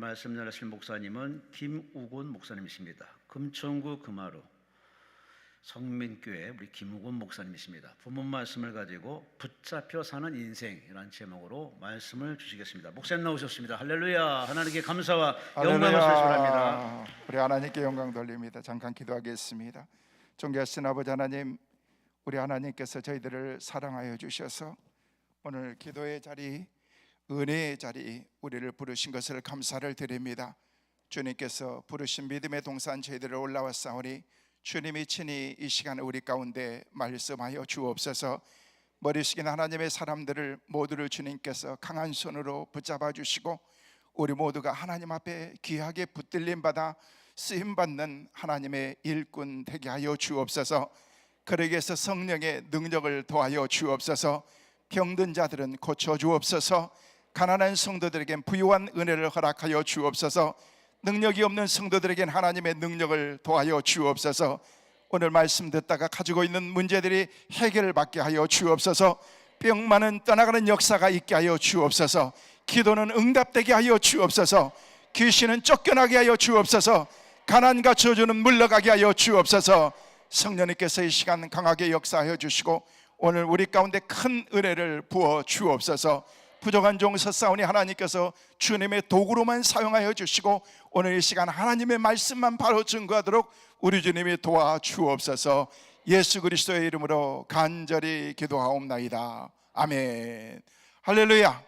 말씀 전하실 목사님은 김우곤 목사님이십니다. 금천구 금화로 성민교회 우리 김우곤 목사님이십니다. 본문 말씀을 가지고 붙잡혀 사는 인생이라는 제목으로 말씀을 주시겠습니다. 목사님 나오셨습니다. 할렐루야. 하나님께 감사와 영광을 설출합니다. 우리 하나님께 영광 돌립니다. 잠깐 기도하겠습니다. 존귀하신 아버지 하나님, 우리 하나님께서 저희들을 사랑하여 주셔서 오늘 기도의 자리, 은혜의 자리 우리를 부르신 것을 감사를 드립니다. 주님께서 부르신 믿음의 동산 저희들을 올라왔사오니 주님이 친히 이 시간에 우리 가운데 말씀하여 주옵소서. 머리 숙인 하나님의 사람들을 모두를 주님께서 강한 손으로 붙잡아 주시고 우리 모두가 하나님 앞에 귀하게 붙들림 받아 쓰임받는 하나님의 일꾼 되게 하여 주옵소서. 그러기 위해서 성령의 능력을 더하여 주옵소서. 병든 자들은 고쳐 주옵소서. 가난한 성도들에겐 부유한 은혜를 허락하여 주옵소서. 능력이 없는 성도들에겐 하나님의 능력을 더하여 주옵소서. 오늘 말씀 듣다가 가지고 있는 문제들이 해결을 받게 하여 주옵소서. 병만은 떠나가는 역사가 있게 하여 주옵소서. 기도는 응답되게 하여 주옵소서. 귀신은 쫓겨나게 하여 주옵소서. 가난과 저주는 물러가게 하여 주옵소서. 성령님께서 이 시간 강하게 역사하여 주시고 오늘 우리 가운데 큰 은혜를 부어 주옵소서. 부족한 종 섰사오니 하나님께서 주님의 도구로만 사용하여 주시고 오늘 이 시간 하나님의 말씀만 바로 증거하도록 우리 주님이 도와주옵소서. 예수 그리스도의 이름으로 간절히 기도하옵나이다. 아멘. 할렐루야.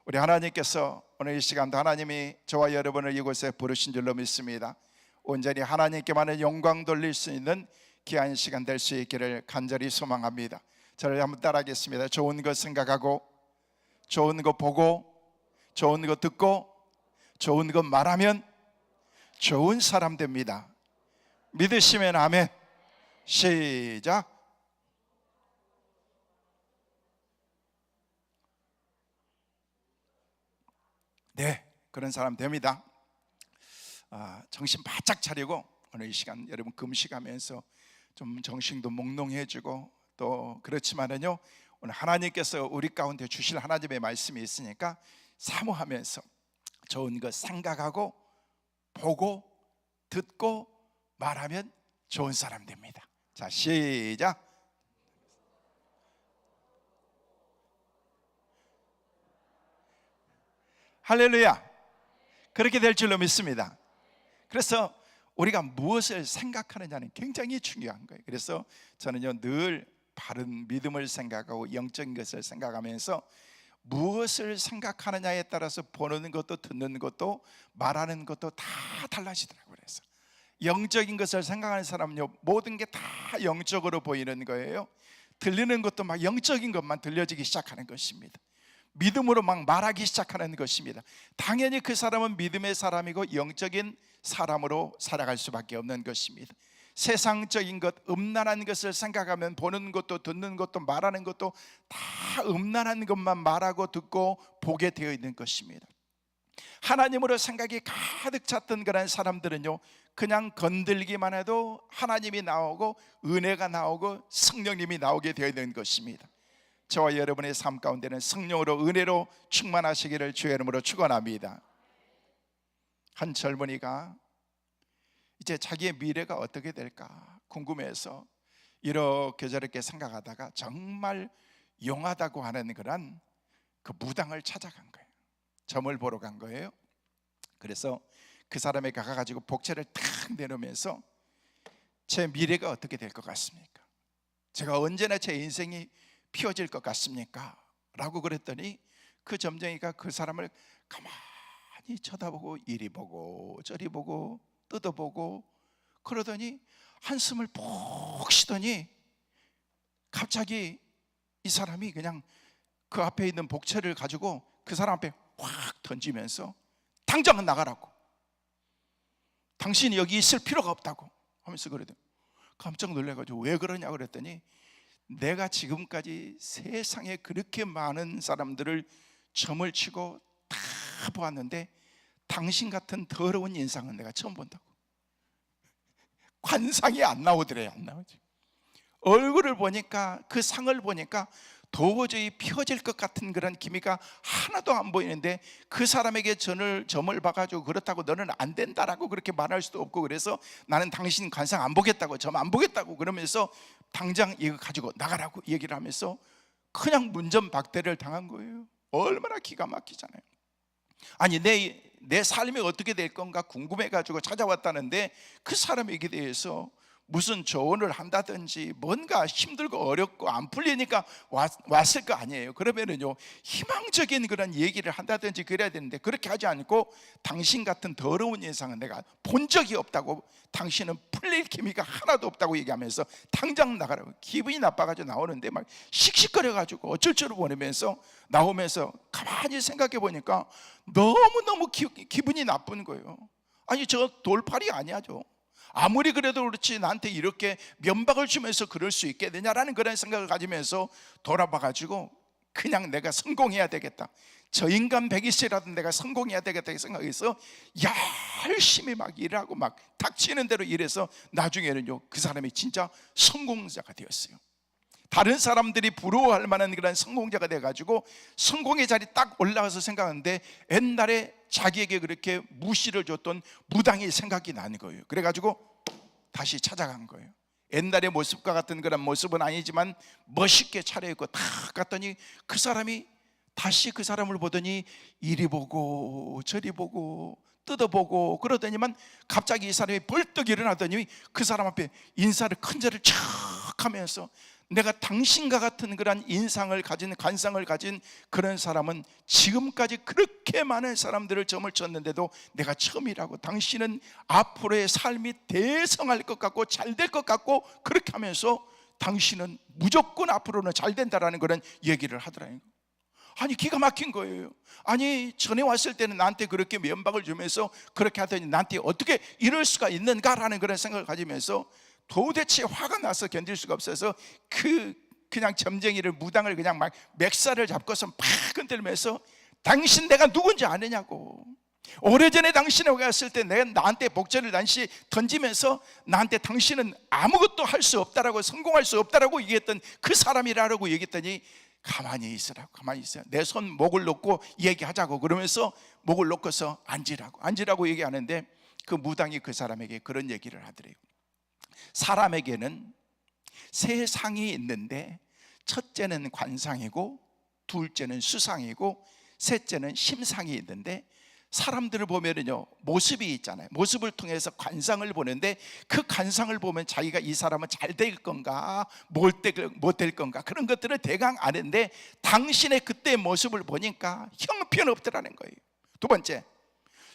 우리 하나님께서 오늘 이 시간도 하나님이 저와 여러분을 이곳에 부르신 줄로 믿습니다. 온전히 하나님께만을 영광 돌릴 수 있는 귀한 시간 될 수 있기를 간절히 소망합니다. 저를 한번 따라하겠습니다. 좋은 것 생각하고, 좋은 거 보고, 좋은 거 듣고, 좋은 거 말하면 좋은 사람 됩니다. 믿으시면 아멘. 시작. 네, 그런 사람 됩니다. 정신 바짝 차리고 오늘 이 시간 여러분 금식하면서 좀 정신도 몽롱해지고 또 그렇지만은요 오늘 하나님께서 우리 가운데 주실 하나님의 말씀이 있으니까 사모하면서 좋은 것 생각하고 보고 듣고 말하면 좋은 사람 됩니다. 자, 시작. 할렐루야. 그렇게 될 줄로 믿습니다. 그래서 우리가 무엇을 생각하느냐는 굉장히 중요한 거예요. 그래서 저는요 늘 바른 믿음을 생각하고 영적인 것을 생각하면서 무엇을 생각하느냐에 따라서 보는 것도 듣는 것도 말하는 것도 다 달라지더라고요. 그래서 영적인 것을 생각하는 사람은요 모든 게 다 영적으로 보이는 거예요. 들리는 것도 막 영적인 것만 들려지기 시작하는 것입니다. 믿음으로 막 말하기 시작하는 것입니다. 당연히 그 사람은 믿음의 사람이고 영적인 사람으로 살아갈 수밖에 없는 것입니다. 세상적인 것, 음란한 것을 생각하면 보는 것도 듣는 것도 말하는 것도 다 음란한 것만 말하고 듣고 보게 되어 있는 것입니다. 하나님으로 생각이 가득 찼던 그런 사람들은요 그냥 건들기만 해도 하나님이 나오고 은혜가 나오고 성령님이 나오게 되어 있는 것입니다. 저와 여러분의 삶 가운데는 성령으로 은혜로 충만하시기를 주의 이름으로 축원합니다. 한 젊은이가 이제 자기의 미래가 어떻게 될까 궁금해서 이렇게 저렇게 생각하다가 정말 용하다고 하는 그런 그 무당을 찾아간 거예요. 점을 보러 간 거예요. 그래서 그 사람에 가가지고 복채를 탁 내놓으면서 제 미래가 어떻게 될 것 같습니까? 제가 언제나 제 인생이 피어질 것 같습니까? 라고 그랬더니 그 점쟁이가 그 사람을 가만히 쳐다보고 이리 보고 저리 보고 뜯어보고 그러더니 한숨을 푹 쉬더니 갑자기 이 사람이 그냥 그 앞에 있는 복채를 가지고 그 사람 앞에 확 던지면서 당장은 나가라고, 당신이 여기 있을 필요가 없다고 하면서 그러더니 깜짝 놀라가지고 왜 그러냐 그랬더니 내가 지금까지 세상에 그렇게 많은 사람들을 점을 치고 다 보았는데 당신 같은 더러운 인상은 내가 처음 본다고. 관상이 안 나오더래요. 안 나오지. 얼굴을 보니까 그 상을 보니까 도저히 펴질 것 같은 그런 기미가 하나도 안 보이는데 그 사람에게 점을 봐가지고 그렇다고 너는 안 된다라고 그렇게 말할 수도 없고, 그래서 나는 당신 관상 안 보겠다고, 점 안 보겠다고 그러면서 당장 이거 가지고 나가라고 얘기를 하면서 그냥 문전박대를 당한 거예요. 얼마나 기가 막히잖아요. 아니 내 삶이 어떻게 될 건가 궁금해가지고 찾아왔다는데 그 사람에게 대해서 무슨 조언을 한다든지 뭔가 힘들고 어렵고 안 풀리니까 왔을 거 아니에요. 그러면은요 희망적인 그런 얘기를 한다든지 그래야 되는데 그렇게 하지 않고 당신 같은 더러운 인상은 내가 본 적이 없다고, 당신은 풀릴 기미가 하나도 없다고 얘기하면서 당장 나가라고. 기분이 나빠가지고 나오는데 막 씩씩거려가지고 어쩔 줄 모르면서 나오면서 가만히 생각해 보니까 너무너무 기분이 나쁜 거예요. 아니 저 돌팔이 아니야. 저 아무리 그래도 그렇지 나한테 이렇게 면박을 주면서 그럴 수 있겠느냐라는 그런 생각을 가지면서 돌아봐가지고 그냥 내가 성공해야 되겠다, 저 인간 100일째라도 내가 성공해야 되겠다 생각해서 열심히 막 일하고 막 닥치는 대로 일해서 나중에는요 그 사람이 진짜 성공자가 되었어요. 다른 사람들이 부러워할 만한 그런 성공자가 돼가지고 성공의 자리 딱 올라가서 생각하는데 옛날에 자기에게 그렇게 무시를 줬던 무당이 생각이 나는 거예요. 그래가지고 다시 찾아간 거예요. 옛날의 모습과 같은 그런 모습은 아니지만 멋있게 차려입고 딱 갔더니 그 사람이 다시 그 사람을 보더니 이리 보고 저리 보고 뜯어보고 그러더니만 갑자기 이 사람이 벌떡 일어나더니 그 사람 앞에 인사를 큰절을 촥 하면서 내가 당신과 같은 그런 인상을 가진 관상을 가진 그런 사람은 지금까지 그렇게 많은 사람들을 점을 쳤는데도 내가 처음이라고, 당신은 앞으로의 삶이 대성할 것 같고 잘 될 것 같고 그렇게 하면서 당신은 무조건 앞으로는 잘 된다라는 그런 얘기를 하더라고요. 아니 기가 막힌 거예요. 아니 전에 왔을 때는 나한테 그렇게 면박을 주면서 그렇게 하더니 나한테 어떻게 이럴 수가 있는가라는 그런 생각을 가지면서 도대체 화가 나서 견딜 수가 없어서 그냥 점쟁이를 무당을 그냥 막 맥살을 잡고서 팍 흔들면서 당신 내가 누군지 아느냐고, 오래전에 당신하고 갔을 때 내가 나한테 복전을 단시 던지면서 나한테 당신은 아무것도 할 수 없다라고, 성공할 수 없다라고 얘기했던 그 사람이라고 얘기했더니 가만히 있으라고, 가만히 있어요. 내 손 목을 놓고 얘기하자고 그러면서 목을 놓고서 앉으라고 얘기하는데 그 무당이 그 사람에게 그런 얘기를 하더래요. 사람에게는 세 상이 있는데 첫째는 관상이고 둘째는 수상이고 셋째는 심상이 있는데 사람들을 보면은요 모습이 있잖아요. 모습을 통해서 관상을 보는데 그 관상을 보면 자기가 이 사람은 잘 될 건가 못 될 건가 그런 것들을 대강 아는데 당신의 그때의 모습을 보니까 형편없더라는 거예요. 두 번째,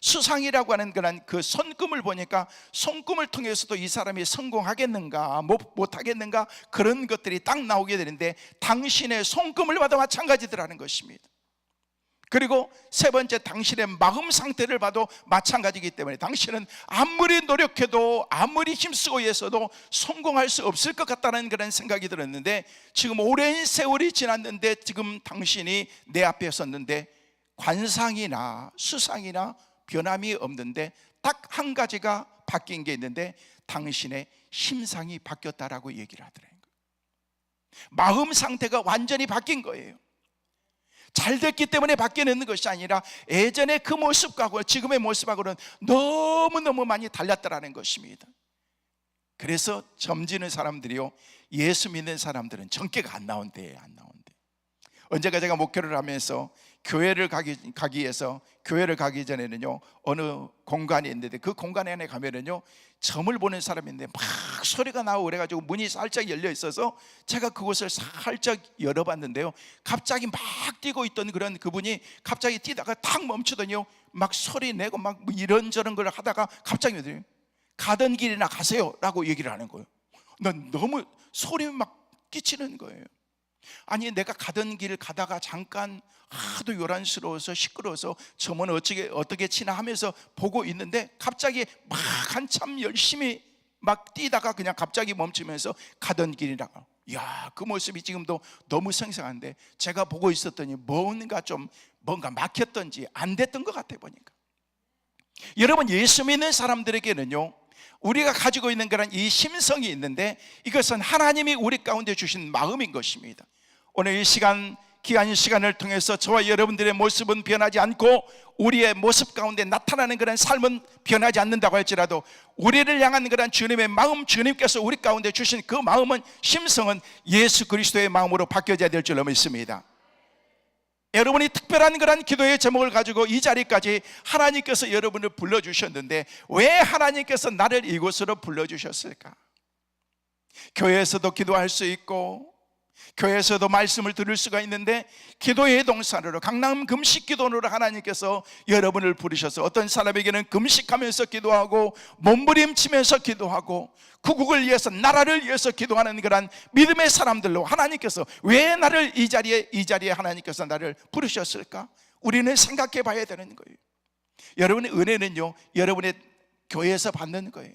수상이라고 하는 그런 그 손금을 보니까 손금을 통해서도 이 사람이 성공하겠는가 못하겠는가 그런 것들이 딱 나오게 되는데 당신의 손금을 봐도 마찬가지더라는 것입니다. 그리고 세 번째, 당신의 마음 상태를 봐도 마찬가지이기 때문에 당신은 아무리 노력해도 아무리 힘쓰고 해서도 성공할 수 없을 것 같다는 그런 생각이 들었는데 지금 오랜 세월이 지났는데 지금 당신이 내 앞에 섰는데 관상이나 수상이나 변함이 없는데 딱 한 가지가 바뀐 게 있는데 당신의 심상이 바뀌었다라고 얘기를 하더라고요. 마음 상태가 완전히 바뀐 거예요. 잘 됐기 때문에 바뀌는 것이 아니라 예전의 그 모습하고 지금의 모습하고는 너무너무 많이 달랐다라는 것입니다. 그래서 점지는 사람들이요 예수 믿는 사람들은 전개가 안 나온대. 언제가 제가 목회를 하면서 교회를 가기 위해서 교회를 가기 전에는요 어느 공간이 있는데 그 공간 안에 가면은요 점을 보는 사람인데 막 소리가 나고 그래가지고 문이 살짝 열려 있어서 제가 그곳을 살짝 열어봤는데요 갑자기 막 뛰고 있던 그런 그분이 갑자기 뛰다가 탁 멈추더니요 막 소리 내고 막 이런저런 걸 하다가 갑자기 가던 길이나 가세요 라고 얘기를 하는 거예요. 난 너무 소리 막 끼치는 거예요. 아니 내가 가던 길 가다가 잠깐 하도 요란스러워서 시끄러워서 점은 어떻게 치나 하면서 보고 있는데 갑자기 막 한참 열심히 막 뛰다가 그냥 갑자기 멈추면서 가던 길이라고. 이야, 그 모습이 지금도 너무 생생한데 제가 보고 있었더니 뭔가 막혔던지 안 됐던 것 같아 보니까. 여러분, 예수 믿는 사람들에게는요 우리가 가지고 있는 그런 이 심성이 있는데 이것은 하나님이 우리 가운데 주신 마음인 것입니다. 오늘 이 시간, 귀한 시간을 통해서 저와 여러분들의 모습은 변하지 않고 우리의 모습 가운데 나타나는 그런 삶은 변하지 않는다고 할지라도 우리를 향한 그런 주님의 마음, 주님께서 우리 가운데 주신 그 마음은, 심성은 예수 그리스도의 마음으로 바뀌어져야 될 줄로 믿습니다. 여러분이 특별한 그런 기도의 제목을 가지고 이 자리까지 하나님께서 여러분을 불러주셨는데 왜 하나님께서 나를 이곳으로 불러주셨을까? 교회에서도 기도할 수 있고 교회에서도 말씀을 들을 수가 있는데 기도의 동산으로, 강남 금식 기도로 하나님께서 여러분을 부르셔서 어떤 사람에게는 금식하면서 기도하고 몸부림치면서 기도하고 구국을 위해서, 나라를 위해서 기도하는 그런 믿음의 사람들로 하나님께서 왜 나를 이 자리에 하나님께서 나를 부르셨을까? 우리는 생각해 봐야 되는 거예요. 여러분의 은혜는요, 여러분의 교회에서 받는 거예요.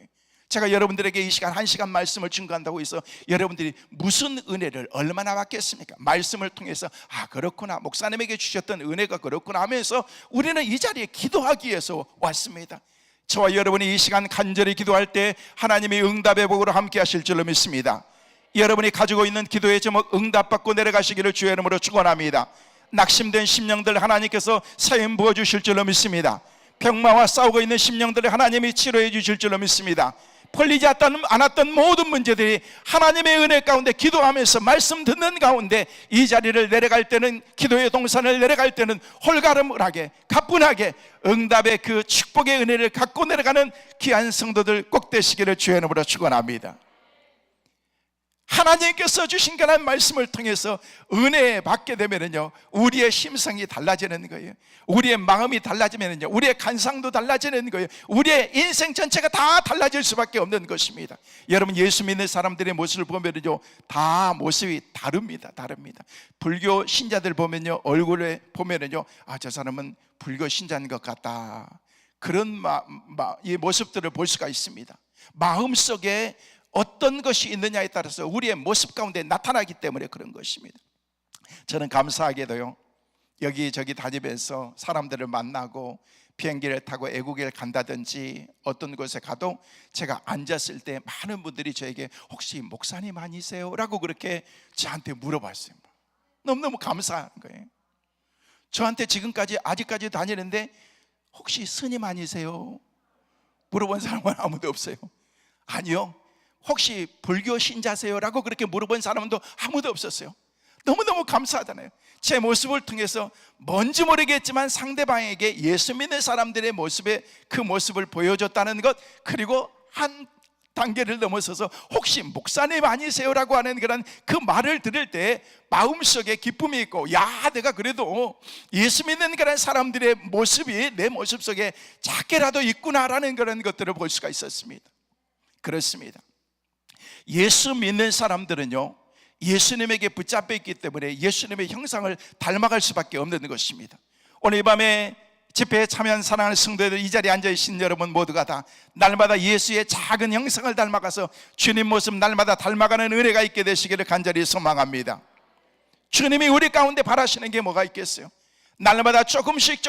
제가 여러분들에게 이 시간 1시간 말씀을 증거한다고 해서 여러분들이 무슨 은혜를 얼마나 받겠습니까? 말씀을 통해서 그렇구나, 목사님에게 주셨던 은혜가 그렇구나 하면서 우리는 이 자리에 기도하기 위해서 왔습니다. 저와 여러분이 이 시간 간절히 기도할 때 하나님이 응답의 복으로 함께 하실 줄로 믿습니다. 여러분이 가지고 있는 기도의 제목 응답받고 내려가시기를 주의 이름으로 축원합니다. 낙심된 심령들 하나님께서 사연 부어주실 줄로 믿습니다. 병마와 싸우고 있는 심령들을 하나님이 치료해 주실 줄로 믿습니다. 풀리지 않았던 모든 문제들이 하나님의 은혜 가운데 기도하면서 말씀 듣는 가운데 이 자리를 내려갈 때는, 기도의 동산을 내려갈 때는 홀가름하게, 가뿐하게 응답의 그 축복의 은혜를 갖고 내려가는 귀한 성도들 꼭 되시기를 주의 이름으로 축원합니다. 하나님께서 주신 그런 말씀을 통해서 은혜 받게 되면은요, 우리의 심성이 달라지는 거예요. 우리의 마음이 달라지면은요, 우리의 간상도 달라지는 거예요. 우리의 인생 전체가 다 달라질 수밖에 없는 것입니다. 여러분, 예수 믿는 사람들의 모습을 보면은요, 다 모습이 다릅니다. 불교 신자들 보면요, 얼굴에 보면은요, 저 사람은 불교 신자인 것 같다, 그런 이 모습들을 볼 수가 있습니다. 마음속에 어떤 것이 있느냐에 따라서 우리의 모습 가운데 나타나기 때문에 그런 것입니다. 저는 감사하게도요, 여기저기 다니면서 사람들을 만나고 비행기를 타고 애국에 간다든지 어떤 곳에 가도 제가 앉았을 때 많은 분들이 저에게 혹시 목사님 아니세요? 라고 그렇게 저한테 물어봤어요. 너무너무 감사한 거예요. 저한테 아직까지 다니는데 혹시 스님 아니세요? 물어본 사람은 아무도 없어요. 아니요, 혹시 불교 신자세요? 라고 그렇게 물어본 사람도 아무도 없었어요. 너무너무 감사하잖아요. 제 모습을 통해서 뭔지 모르겠지만 상대방에게 예수 믿는 사람들의 그 모습을 보여줬다는 것, 그리고 한 단계를 넘어서서 혹시 목사님 아니세요? 라고 하는 그런 그 말을 들을 때 마음속에 기쁨이 있고, 내가 그래도 예수 믿는 그런 사람들의 모습이 내 모습 속에 작게라도 있구나라는 그런 것들을 볼 수가 있었습니다. 그렇습니다. 예수 믿는 사람들은요, 예수님에게 붙잡혀 있기 때문에 예수님의 형상을 닮아갈 수밖에 없는 것입니다. 오늘 이 밤에 집회에 참여한 사랑하는 성도들, 이 자리에 앉아계신 여러분 모두가 다 날마다 예수의 작은 형상을 닮아가서 주님 모습 날마다 닮아가는 은혜가 있게 되시기를 간절히 소망합니다. 주님이 우리 가운데 바라시는 게 뭐가 있겠어요? 날마다 조금씩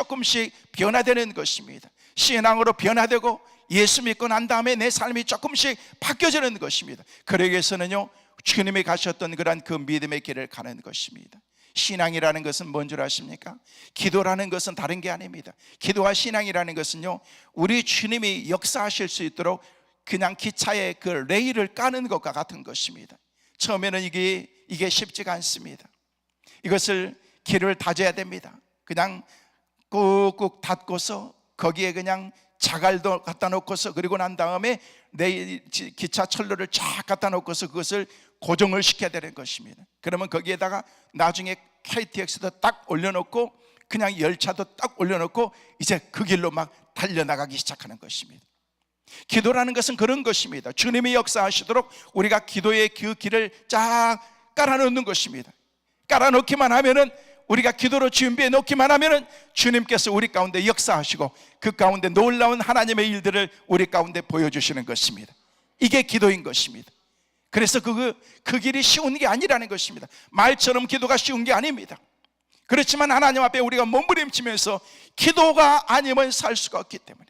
변화되는 것입니다. 신앙으로 변화되고 예수 믿고 난 다음에 내 삶이 조금씩 바뀌어지는 것입니다. 그러기 위해서는요, 주님이 가셨던 그런 그 믿음의 길을 가는 것입니다. 신앙이라는 것은 뭔 줄 아십니까? 기도라는 것은 다른 게 아닙니다. 기도와 신앙이라는 것은요, 우리 주님이 역사하실 수 있도록 그냥 기차에 그 레일을 까는 것과 같은 것입니다. 처음에는 이게 쉽지가 않습니다. 이것을 길을 다져야 됩니다. 그냥 꾹꾹 닫고서 거기에 그냥 자갈도 갖다 놓고서, 그리고 난 다음에 내 기차 철로를 쫙 갖다 놓고서 그것을 고정을 시켜야 되는 것입니다. 그러면 거기에다가 나중에 KTX도 딱 올려놓고 그냥 열차도 딱 올려놓고 이제 그 길로 막 달려나가기 시작하는 것입니다. 기도라는 것은 그런 것입니다. 주님이 역사하시도록 우리가 기도의 그 길을 쫙 깔아놓는 것입니다. 깔아놓기만 하면은, 우리가 기도로 준비해 놓기만 하면은 주님께서 우리 가운데 역사하시고 그 가운데 놀라운 하나님의 일들을 우리 가운데 보여주시는 것입니다. 이게 기도인 것입니다. 그래서 그 길이 쉬운 게 아니라는 것입니다. 말처럼 기도가 쉬운 게 아닙니다. 그렇지만 하나님 앞에 우리가 몸부림치면서 기도가 아니면 살 수가 없기 때문에,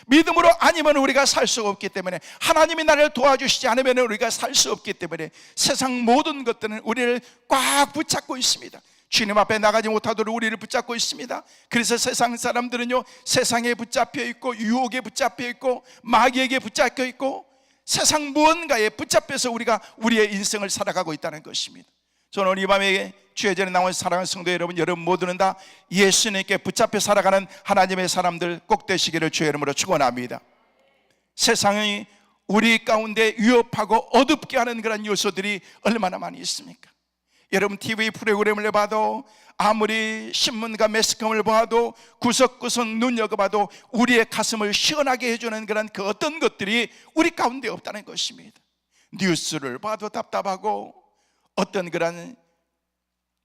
믿음으로 아니면 우리가 살 수가 없기 때문에, 하나님이 나를 도와주시지 않으면 우리가 살 수 없기 때문에 세상 모든 것들은 우리를 꽉 붙잡고 있습니다. 주님 앞에 나가지 못하도록 우리를 붙잡고 있습니다. 그래서 세상 사람들은요, 세상에 붙잡혀 있고 유혹에 붙잡혀 있고 마귀에게 붙잡혀 있고 세상 무언가에 붙잡혀서 우리가 우리의 인생을 살아가고 있다는 것입니다. 저는 오늘 이 밤에 주의 전에 나온 사랑하는 성도 여러분, 여러분 모두는 다 예수님께 붙잡혀 살아가는 하나님의 사람들 꼭 되시기를 주의 이름으로 축원합니다. 세상이 우리 가운데 위협하고 어둡게 하는 그런 요소들이 얼마나 많이 있습니까? 여러분 TV 프로그램을 봐도, 아무리 신문과 매스컴을 봐도, 구석구석 눈여겨봐도 우리의 가슴을 시원하게 해주는 그런 그 어떤 것들이 우리 가운데 없다는 것입니다. 뉴스를 봐도 답답하고, 어떤 그런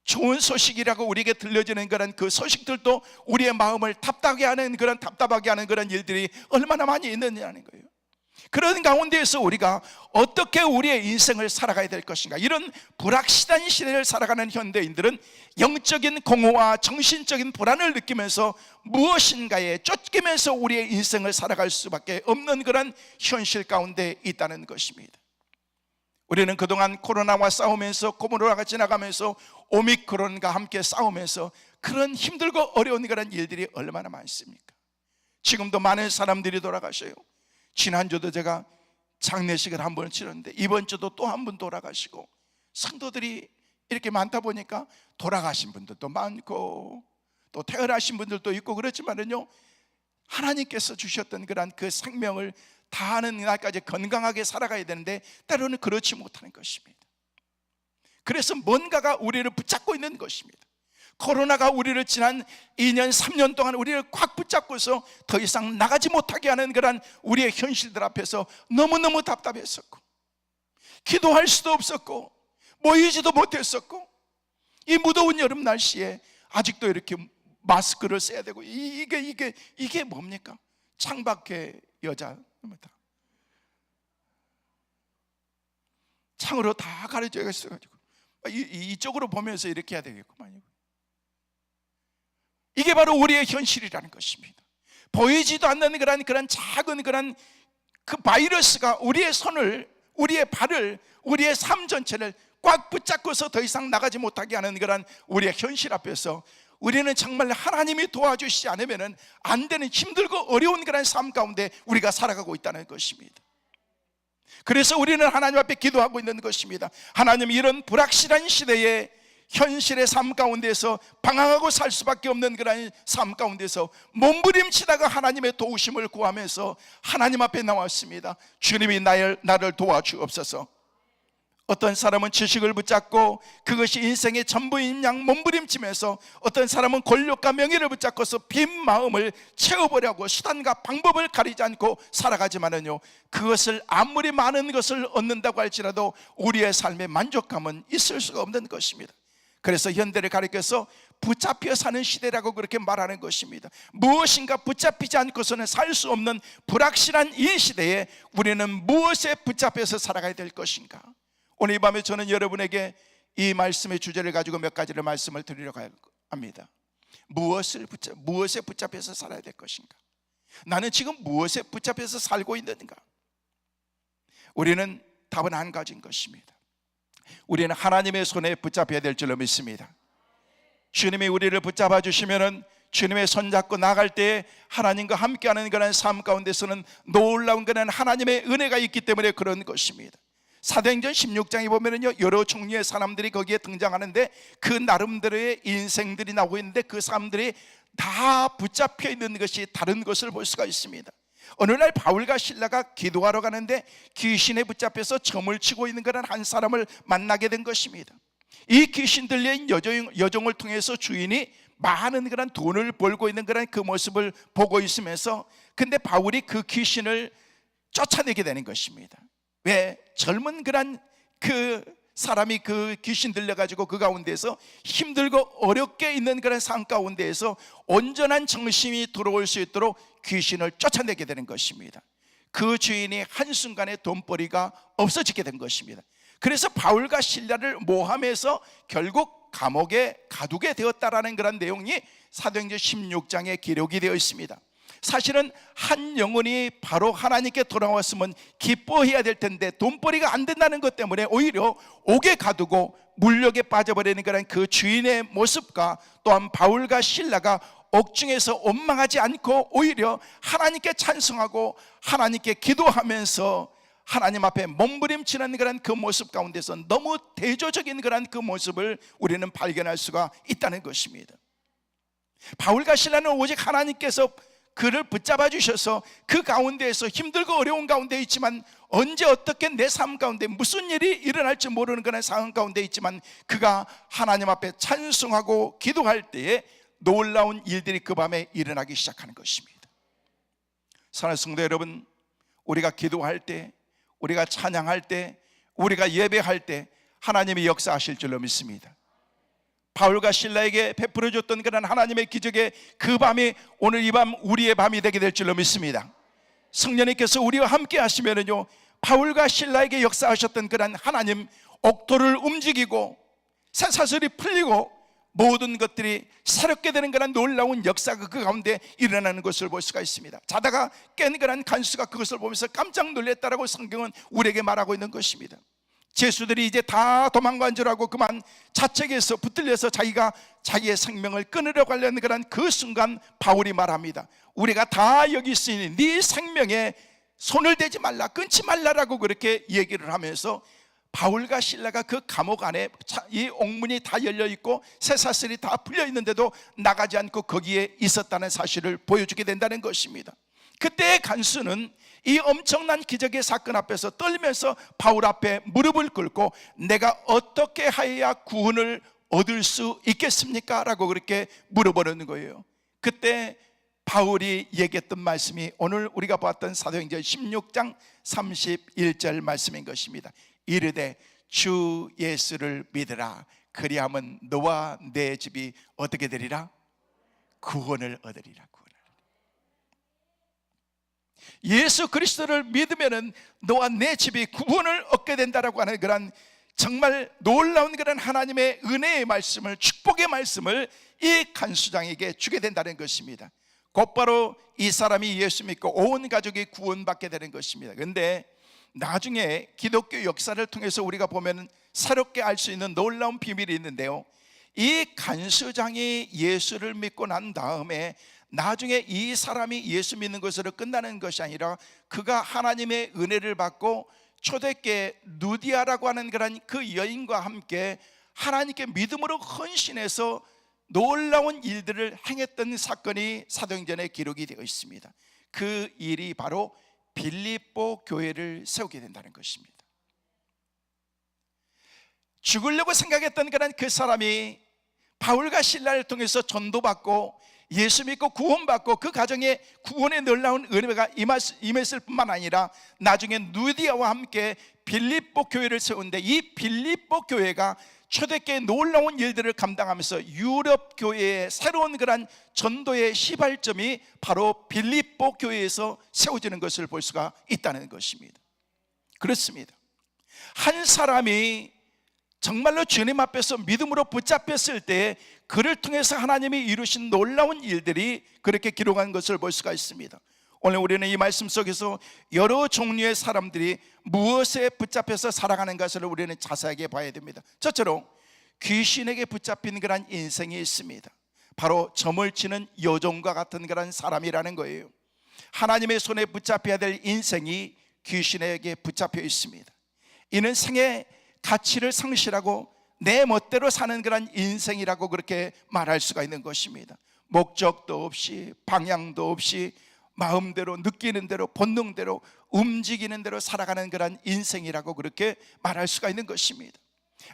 좋은 소식이라고 우리에게 들려지는 그런 그 소식들도 우리의 마음을 답답하게 하는 그런 일들이 얼마나 많이 있느냐는 거예요. 그런 가운데에서 우리가 어떻게 우리의 인생을 살아가야 될 것인가, 이런 불확실한 시대를 살아가는 현대인들은 영적인 공허와 정신적인 불안을 느끼면서 무엇인가에 쫓기면서 우리의 인생을 살아갈 수밖에 없는 그런 현실 가운데 있다는 것입니다. 우리는 그동안 코로나와 싸우면서, 코로나가 지나가면서 오미크론과 함께 싸우면서 그런 힘들고 어려운 그런 일들이 얼마나 많습니까? 지금도 많은 사람들이 돌아가셔요. 지난주도 제가 장례식을 한 번 치렀는데 이번 주도 또 한 분 돌아가시고, 성도들이 이렇게 많다 보니까 돌아가신 분들도 많고 또 태어나신 분들도 있고 그렇지만은요, 하나님께서 주셨던 그런 그 생명을 다하는 날까지 건강하게 살아가야 되는데 때로는 그렇지 못하는 것입니다. 그래서 뭔가가 우리를 붙잡고 있는 것입니다. 코로나가 우리를 지난 2년 3년 동안 우리를 꽉 붙잡고서 더 이상 나가지 못하게 하는 그런 우리의 현실들 앞에서 너무너무 답답했었고, 기도할 수도 없었고 모이지도 못했었고, 이 무더운 여름 날씨에 아직도 이렇게 마스크를 써야 되고, 이게 뭡니까? 창밖에 여자입니다. 창으로 다 가려져 있어가지고 이쪽으로 보면서 이렇게 해야 되겠구만요. 이게 바로 우리의 현실이라는 것입니다. 보이지도 않는 그런 작은 그 바이러스가 우리의 손을, 우리의 발을, 우리의 삶 전체를 꽉 붙잡고서 더 이상 나가지 못하게 하는 그런 우리의 현실 앞에서 우리는 정말 하나님이 도와주시지 않으면 안 되는 힘들고 어려운 그런 삶 가운데 우리가 살아가고 있다는 것입니다. 그래서 우리는 하나님 앞에 기도하고 있는 것입니다. 하나님, 이런 불확실한 시대에 현실의 삶 가운데서 방황하고 살 수밖에 없는 그런 삶 가운데서 몸부림치다가 하나님의 도우심을 구하면서 하나님 앞에 나왔습니다. 주님이 나를 도와주옵소서. 어떤 사람은 지식을 붙잡고 그것이 인생의 전부인 양 몸부림치면서, 어떤 사람은 권력과 명예를 붙잡고서 빈 마음을 채워보려고 수단과 방법을 가리지 않고 살아가지만은요, 그것을 아무리 많은 것을 얻는다고 할지라도 우리의 삶의 만족감은 있을 수가 없는 것입니다. 그래서 현대를 가리켜서 붙잡혀 사는 시대라고 그렇게 말하는 것입니다. 무엇인가 붙잡히지 않고서는 살 수 없는 불확실한 이 시대에 우리는 무엇에 붙잡혀서 살아가야 될 것인가? 오늘 이 밤에 저는 여러분에게 이 말씀의 주제를 가지고 몇 가지를 말씀을 드리려고 합니다. 무엇에 붙잡혀서 살아야 될 것인가? 나는 지금 무엇에 붙잡혀서 살고 있는가? 우리는 답은 한 가지인 것입니다. 우리는 하나님의 손에 붙잡혀야 될 줄로 믿습니다. 주님이 우리를 붙잡아 주시면은, 주님의 손 잡고 나갈 때 하나님과 함께하는 그런 삶 가운데서는 놀라운 그런 하나님의 은혜가 있기 때문에 그런 것입니다. 사도행전 16장에 보면은요, 여러 종류의 사람들이 거기에 등장하는데 그 나름대로의 인생들이 나오고 있는데 그 사람들이 다 붙잡혀 있는 것이 다른 것을 볼 수가 있습니다. 어느 날 바울과 실라가 기도하러 가는데 귀신에 붙잡혀서 점을 치고 있는 그런 한 사람을 만나게 된 것입니다. 이 귀신 들린 여종을 통해서 주인이 많은 그런 돈을 벌고 있는 그런 그 모습을 보고 있으면서, 근데 바울이 그 귀신을 쫓아내게 되는 것입니다. 왜? 젊은 그런 그 사람이 그 귀신 들려가지고 그 가운데서 힘들고 어렵게 있는 그런 삶 가운데에서 온전한 정신이 들어올 수 있도록 귀신을 쫓아내게 되는 것입니다. 그 주인이 한순간에 돈벌이가 없어지게 된 것입니다. 그래서 바울과 실라를 모함해서 결국 감옥에 가두게 되었다라는 그런 내용이 사도행전 16장에 기록이 되어 있습니다. 사실은 한 영혼이 바로 하나님께 돌아왔으면 기뻐해야 될 텐데 돈벌이가 안 된다는 것 때문에 오히려 옥에 가두고 물욕에 빠져버리는 그런 그 주인의 모습과 또한 바울과 실라가 옥중에서 원망하지 않고 오히려 하나님께 찬송하고 하나님께 기도하면서 하나님 앞에 몸부림치는 그런 그 모습 가운데서 너무 대조적인 그런 그 모습을 우리는 발견할 수가 있다는 것입니다. 바울과 실라는 오직 하나님께서 그를 붙잡아 주셔서 그 가운데에서 힘들고 어려운 가운데 있지만 언제 어떻게 내 삶 가운데 무슨 일이 일어날지 모르는 그런 상황 가운데 있지만 그가 하나님 앞에 찬송하고 기도할 때에 놀라운 일들이 그 밤에 일어나기 시작하는 것입니다. 사랑하는 성도 여러분, 우리가 기도할 때, 우리가 찬양할 때, 우리가 예배할 때 하나님이 역사하실 줄로 믿습니다. 바울과 실라에게 베풀어 줬던 그런 하나님의 기적의 그 밤이 오늘 이 밤 우리의 밤이 되게 될 줄로 믿습니다. 성령님께서 우리와 함께 하시면은요, 바울과 실라에게 역사하셨던 그런 하나님 옥토를 움직이고 쇠사슬이 풀리고 모든 것들이 새롭게 되는 그런 놀라운 역사가 그 가운데 일어나는 것을 볼 수가 있습니다. 자다가 깬 그런 간수가 그것을 보면서 깜짝 놀랐다라고 성경은 우리에게 말하고 있는 것입니다. 죄수들이 이제 다 도망간 줄 알고 그만 자책에서 붙들려서 자기가 자기의 생명을 끊으려고 하려는 그런 그 순간 바울이 말합니다. 우리가 다 여기 있으니 네 생명에 손을 대지 말라, 끊지 말라라고 그렇게 얘기를 하면서 바울과 실라가 그 감옥 안에 이 옥문이 다 열려있고 쇠사슬이 다 풀려있는데도 나가지 않고 거기에 있었다는 사실을 보여주게 된다는 것입니다. 그때의 간수는 이 엄청난 기적의 사건 앞에서 떨면서 바울 앞에 무릎을 꿇고 내가 어떻게 하여야 구원을 얻을 수 있겠습니까? 라고 그렇게 물어보는 거예요. 그때 바울이 얘기했던 말씀이 오늘 우리가 봤던 사도행전 16장 31절 말씀인 것입니다. 이르되 주 예수를 믿으라. 그리하면 너와 내 집이 어떻게 되리라? 구원을 얻으리라. 예수 그리스도를 믿으면 너와 내 집이 구원을 얻게 된다라고 하는 그런 정말 놀라운 그런 하나님의 은혜의 말씀을, 축복의 말씀을 이 간수장에게 주게 된다는 것입니다. 곧바로 이 사람이 예수 믿고 온 가족이 구원받게 되는 것입니다. 그런데 나중에 기독교 역사를 통해서 우리가 보면 새롭게 알 수 있는 놀라운 비밀이 있는데요, 이 간수장이 예수를 믿고 난 다음에 나중에 이 사람이 예수 믿는 것으로 끝나는 것이 아니라 그가 하나님의 은혜를 받고 초대교회 누디아라고 하는 그런 그 여인과 함께 하나님께 믿음으로 헌신해서 놀라운 일들을 행했던 사건이 사도행전에 기록이 되어 있습니다. 그 일이 바로 빌립보 교회를 세우게 된다는 것입니다. 죽으려고 생각했던 그런 그 사람이 바울과 실라를 통해서 전도받고 예수 믿고 구원받고 그 가정에 구원의 놀라운 은혜가 임했을 뿐만 아니라 나중에 누디아와 함께 빌립보 교회를 세우는데 이 빌립보 교회가 초대교회의 놀라운 일들을 감당하면서 유럽 교회의 새로운 그런 전도의 시발점이 바로 빌립보 교회에서 세워지는 것을 볼 수가 있다는 것입니다. 그렇습니다. 한 사람이 정말로 주님 앞에서 믿음으로 붙잡혔을 때 그를 통해서 하나님이 이루신 놀라운 일들이 그렇게 기록한 것을 볼 수가 있습니다. 오늘 우리는 이 말씀 속에서 여러 종류의 사람들이 무엇에 붙잡혀서 살아가는 것을 우리는 자세하게 봐야 됩니다. 첫째로 귀신에게 붙잡힌 그런 인생이 있습니다. 바로 점을 치는 여종과 같은 그런 사람이라는 거예요. 하나님의 손에 붙잡혀야 될 인생이 귀신에게 붙잡혀 있습니다. 이는 생의 가치를 상실하고 내 멋대로 사는 그런 인생이라고 그렇게 말할 수가 있는 것입니다. 목적도 없이 방향도 없이 마음대로 느끼는 대로 본능대로 움직이는 대로 살아가는 그런 인생이라고 그렇게 말할 수가 있는 것입니다.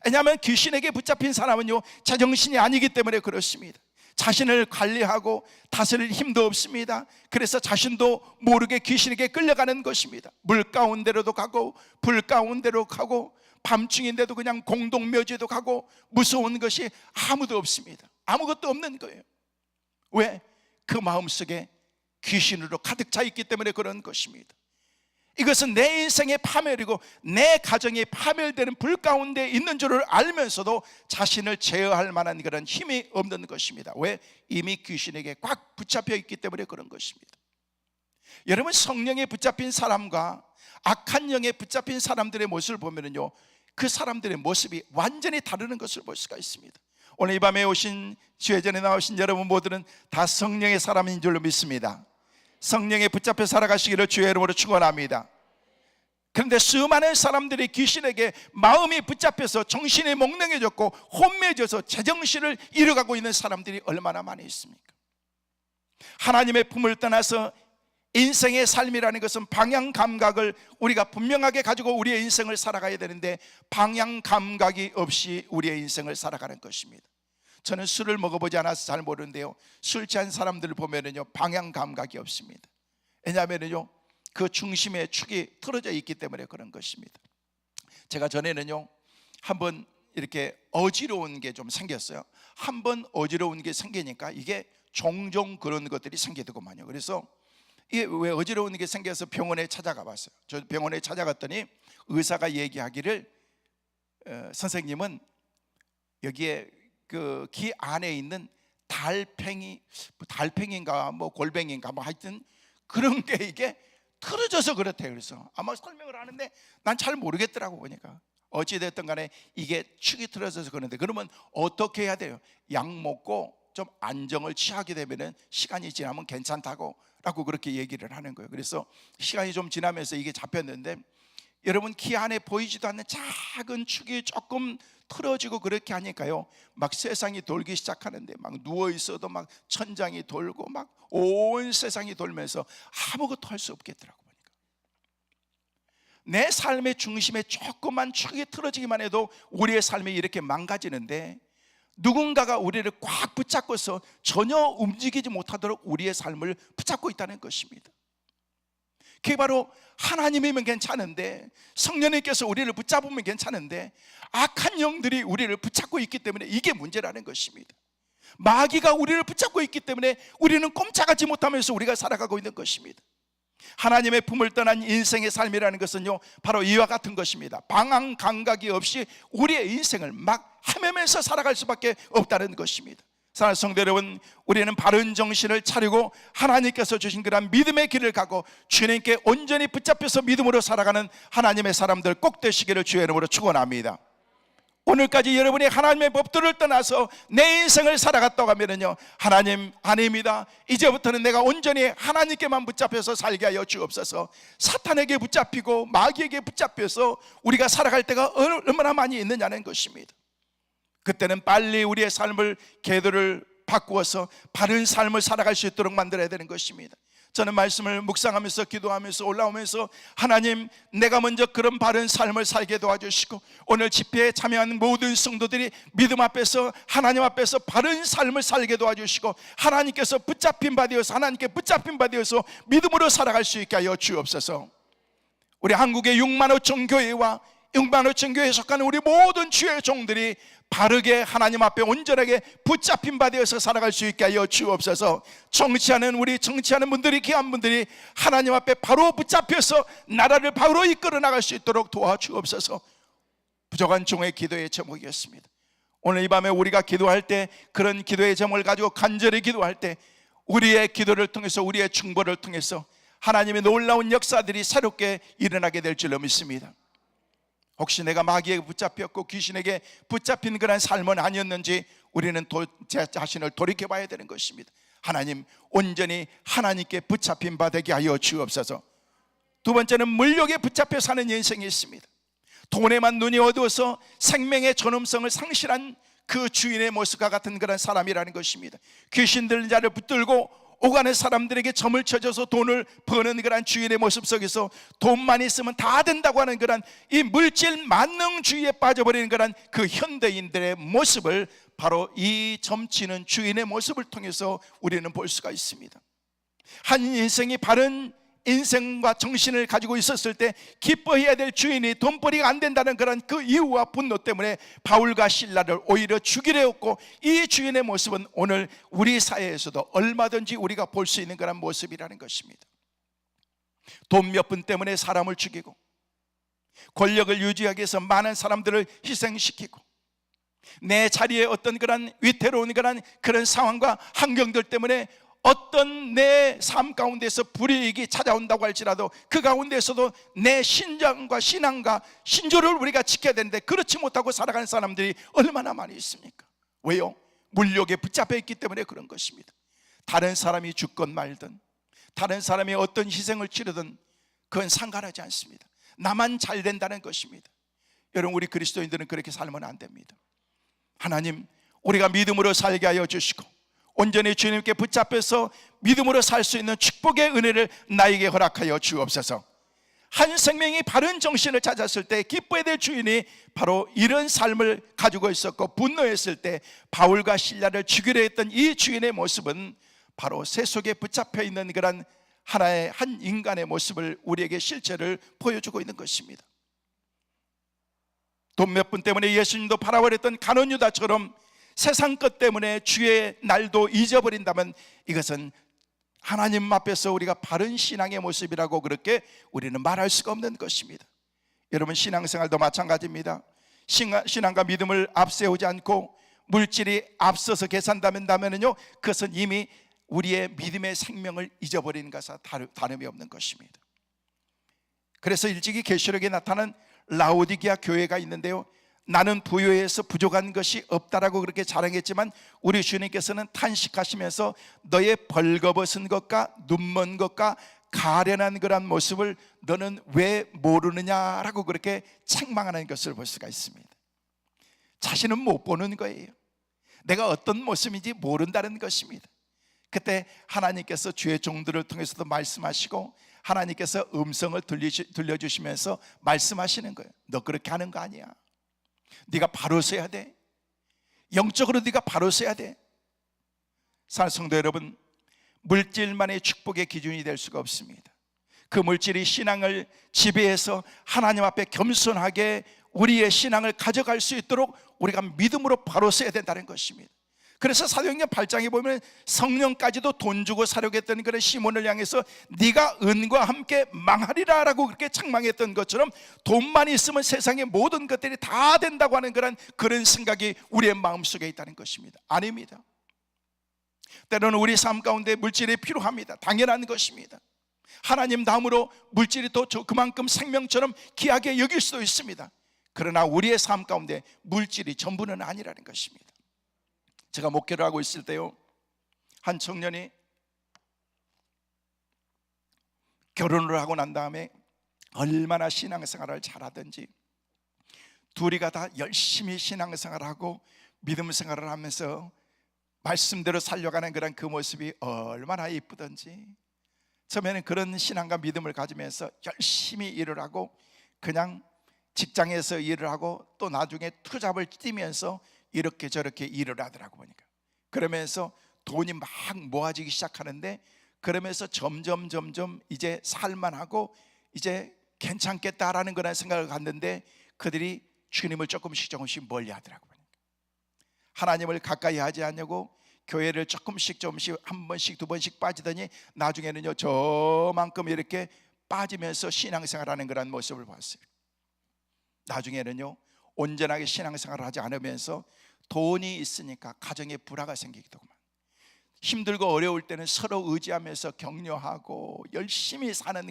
왜냐하면 귀신에게 붙잡힌 사람은요 제정신이 아니기 때문에 그렇습니다. 자신을 관리하고 다스릴 힘도 없습니다. 그래서 자신도 모르게 귀신에게 끌려가는 것입니다. 물 가운데로도 가고 불 가운데로 가고 밤중인데도 그냥 공동묘지도 가고 무서운 것이 아무도 없습니다. 아무것도 없는 거예요. 왜? 그 마음속에 귀신으로 가득 차 있기 때문에 그런 것입니다. 이것은 내 인생의 파멸이고 내 가정이 파멸되는 불 가운데 있는 줄을 알면서도 자신을 제어할 만한 그런 힘이 없는 것입니다. 왜? 이미 귀신에게 꽉 붙잡혀 있기 때문에 그런 것입니다. 여러분, 성령에 붙잡힌 사람과 악한 영에 붙잡힌 사람들의 모습을 보면요, 그 사람들의 모습이 완전히 다르는 것을 볼 수가 있습니다. 오늘 이 밤에 오신, 주회전에 나오신 여러분 모두는 다 성령의 사람인 줄로 믿습니다. 성령에 붙잡혀 살아가시기를 주의 이름으로 축원합니다. 그런데 수많은 사람들이 귀신에게 마음이 붙잡혀서 정신이 몽롱해졌고 혼미해져서 제정신을 잃어가고 있는 사람들이 얼마나 많이 있습니까? 하나님의 품을 떠나서 인생의 삶이라는 것은 방향 감각을 우리가 분명하게 가지고 우리의 인생을 살아가야 되는데, 방향 감각이 없이 우리의 인생을 살아가는 것입니다. 저는 술을 먹어보지 않아서 잘 모르는데요, 술 취한 사람들을 보면은요, 방향 감각이 없습니다. 왜냐하면요, 그 중심의 축이 틀어져 있기 때문에 그런 것입니다. 제가 전에는요, 한번 이렇게 어지러운 게 좀 생겼어요. 한번 어지러운 게 생기니까 이게 종종 그런 것들이 생기더구만요. 그래서 이게 왜 어지러운 게 생겨서 병원에 찾아가 봤어요. 저 병원에 찾아갔더니 의사가 얘기하기를 선생님은 여기에 그 귀 안에 있는 달팽이인가 뭐 골뱅이인가 뭐 하여튼 그런 게 이게 틀어져서 그렇대요. 그래서 아마 설명을 하는데 난 잘 모르겠더라고. 보니까 어찌됐든 간에 이게 축이 틀어져서 그런데, 그러면 어떻게 해야 돼요? 약 먹고 좀 안정을 취하게 되면은 시간이 지나면 괜찮다고 라고 그렇게 얘기를 하는 거예요. 그래서 시간이 좀 지나면서 이게 잡혔는데, 여러분, 귀 안에 보이지도 않는 작은 축이 조금 틀어지고 그렇게 하니까요, 막 세상이 돌기 시작하는데, 막 누워 있어도 막 천장이 돌고 막 온 세상이 돌면서 아무것도 할 수 없겠더라고. 보니까 내 삶의 중심에 조금만 축이 틀어지기만 해도 우리의 삶이 이렇게 망가지는데, 누군가가 우리를 꽉 붙잡고서 전혀 움직이지 못하도록 우리의 삶을 붙잡고 있다는 것입니다. 그게 바로 하나님이면 괜찮은데, 성령님께서 우리를 붙잡으면 괜찮은데, 악한 영들이 우리를 붙잡고 있기 때문에 이게 문제라는 것입니다. 마귀가 우리를 붙잡고 있기 때문에 우리는 꼼짝하지 못하면서 우리가 살아가고 있는 것입니다. 하나님의 품을 떠난 인생의 삶이라는 것은요, 바로 이와 같은 것입니다. 방향 감각이 없이 우리의 인생을 막 헤매면서 살아갈 수밖에 없다는 것입니다. 사랑하는 성도 여러분, 우리는 바른 정신을 차리고 하나님께서 주신 그런 믿음의 길을 가고 주님께 온전히 붙잡혀서 믿음으로 살아가는 하나님의 사람들 꼭 되시기를 주의 이름으로 축원합니다. 오늘까지 여러분이 하나님의 법도를 떠나서 내 인생을 살아갔다고 하면요, 하나님 아닙니다, 이제부터는 내가 온전히 하나님께만 붙잡혀서 살게 하여 주옵소서. 사탄에게 붙잡히고 마귀에게 붙잡혀서 우리가 살아갈 때가 얼마나 많이 있느냐는 것입니다. 그때는 빨리 우리의 삶을 궤도를 바꾸어서 바른 삶을 살아갈 수 있도록 만들어야 되는 것입니다. 저는 말씀을 묵상하면서 기도하면서 올라오면서, 하나님, 내가 먼저 그런 바른 삶을 살게 도와주시고, 오늘 집회에 참여하는 모든 성도들이 믿음 앞에서 하나님 앞에서 바른 삶을 살게 도와주시고, 하나님께서 붙잡힌 바 되어서 하나님께 붙잡힌 바 되어서 믿음으로 살아갈 수 있게 하여 주옵소서. 우리 한국의 6만 5천 교회와 6만 5천 교회에 속하는 우리 모든 주의 종들이 바르게 하나님 앞에 온전하게 붙잡힌 바 되어서 살아갈 수 있게 하여 주옵소서. 정치하는 분들이, 귀한 분들이 하나님 앞에 바로 붙잡혀서 나라를 바로 이끌어 나갈 수 있도록 도와주옵소서. 부족한 종의 기도의 제목이었습니다. 오늘 이 밤에 우리가 기도할 때, 그런 기도의 제목을 가지고 간절히 기도할 때, 우리의 기도를 통해서, 우리의 중보를 통해서 하나님의 놀라운 역사들이 새롭게 일어나게 될 줄로 믿습니다. 혹시 내가 마귀에게 붙잡혔고 귀신에게 붙잡힌 그런 삶은 아니었는지 우리는 제 자신을 돌이켜봐야 되는 것입니다. 하나님, 온전히 하나님께 붙잡힌 바 되게 하여 주옵소서. 두 번째는 물욕에 붙잡혀 사는 인생이 있습니다. 돈에만 눈이 어두워서 생명의 존엄성을 상실한 그 주인의 모습과 같은 그런 사람이라는 것입니다. 귀신 들린 자를 붙들고 오가는 사람들에게 점을 쳐줘서 돈을 버는 그런 주인의 모습 속에서 돈만 있으면 다 된다고 하는 그런 이 물질 만능주의에 빠져버리는 그런 그 현대인들의 모습을 바로 이 점치는 주인의 모습을 통해서 우리는 볼 수가 있습니다. 한 인생이 바른 인생과 정신을 가지고 있었을 때 기뻐해야 될 주인이 돈벌이가 안 된다는 그런 그 이유와 분노 때문에 바울과 실라를 오히려 죽이려 했고, 이 주인의 모습은 오늘 우리 사회에서도 얼마든지 우리가 볼 수 있는 그런 모습이라는 것입니다. 돈 몇 푼 때문에 사람을 죽이고, 권력을 유지하기 위해서 많은 사람들을 희생시키고, 내 자리에 어떤 그런 위태로운 그런 상황과 환경들 때문에 어떤 내 삶 가운데서 불이익이 찾아온다고 할지라도 그 가운데서도 내 신장과 신앙과 신조를 우리가 지켜야 되는데 그렇지 못하고 살아가는 사람들이 얼마나 많이 있습니까? 왜요? 물욕에 붙잡혀 있기 때문에 그런 것입니다. 다른 사람이 죽건 말든, 다른 사람이 어떤 희생을 치르든 그건 상관하지 않습니다. 나만 잘 된다는 것입니다. 여러분, 우리 그리스도인들은 그렇게 살면 안 됩니다. 하나님, 우리가 믿음으로 살게 하여 주시고 온전히 주님께 붙잡혀서 믿음으로 살 수 있는 축복의 은혜를 나에게 허락하여 주옵소서. 한 생명이 바른 정신을 찾았을 때 기뻐야 될 주인이 바로 이런 삶을 가지고 있었고, 분노했을 때 바울과 실라를 죽이려 했던 이 주인의 모습은 바로 세속에 붙잡혀 있는 그런 하나의 한 인간의 모습을 우리에게 실체를 보여주고 있는 것입니다. 돈 몇 푼 때문에 예수님도 팔아버렸던 가룟 유다처럼 세상 것 때문에 주의 날도 잊어버린다면 이것은 하나님 앞에서 우리가 바른 신앙의 모습이라고 그렇게 우리는 말할 수가 없는 것입니다. 여러분, 신앙생활도 마찬가지입니다. 신앙과 믿음을 앞세우지 않고 물질이 앞서서 계산된다면요, 그것은 이미 우리의 믿음의 생명을 잊어버리는 것과 다름이 없는 것입니다. 그래서 일찍이 계시록에 나타난 라오디게아 교회가 있는데요, 나는 부요해서 부족한 것이 없다라고 그렇게 자랑했지만 우리 주님께서는 탄식하시면서 너의 벌거벗은 것과 눈먼 것과 가련한 그런 모습을 너는 왜 모르느냐라고 그렇게 책망하는 것을 볼 수가 있습니다. 자신은 못 보는 거예요. 내가 어떤 모습인지 모른다는 것입니다. 그때 하나님께서 주의 종들을 통해서도 말씀하시고 하나님께서 음성을 들려주시면서 말씀하시는 거예요. 너 그렇게 하는 거 아니야. 네가 바로 서야 돼. 영적으로 네가 바로 서야 돼. 사랑하는 성도 여러분, 물질만의 축복의 기준이 될 수가 없습니다. 그 물질이 신앙을 지배해서 하나님 앞에 겸손하게 우리의 신앙을 가져갈 수 있도록 우리가 믿음으로 바로 서야 된다는 것입니다. 그래서 사도행전 8장에 보면 성령까지도 돈 주고 사려고 했던 그런 시몬을 향해서 네가 은과 함께 망하리라 라고 그렇게 책망했던 것처럼 돈만 있으면 세상의 모든 것들이 다 된다고 하는 그런 생각이 우리의 마음속에 있다는 것입니다. 아닙니다. 때로는 우리 삶 가운데 물질이 필요합니다. 당연한 것입니다. 하나님 다음으로 물질이 또 그만큼 생명처럼 귀하게 여길 수도 있습니다. 그러나 우리의 삶 가운데 물질이 전부는 아니라는 것입니다. 제가 목회를 하고 있을 때요, 한 청년이 결혼을 하고 난 다음에 얼마나 신앙생활을 잘하든지 둘이가 다 열심히 신앙생활을 하고 믿음생활을 하면서 말씀대로 살려가는 그런 그 모습이 얼마나 이쁘든지, 처음에는 그런 신앙과 믿음을 가지면서 열심히 일을 하고 그냥 직장에서 일을 하고 또 나중에 투잡을 뛰면서 이렇게 저렇게 일을 하더라고 보니까. 그러면서 돈이 막 모아지기 시작하는데, 그러면서 점점 이제 살만하고 이제 괜찮겠다라는 그런 생각을 갖는데 그들이 주님을 조금씩 멀리 하더라고 보니까. 하나님을 가까이 하지 않냐고 교회를 조금씩 한 번씩 두 번씩 빠지더니 나중에는요 저만큼 이렇게 빠지면서 신앙생활하는 그런 모습을 봤어요. 나중에는요 온전하게 신앙생활을 하지 않으면서 돈이 있으니까 가정에 불화가 생기더구만. 힘들고 어려울 때는 서로 의지하면서 격려하고 열심히 사는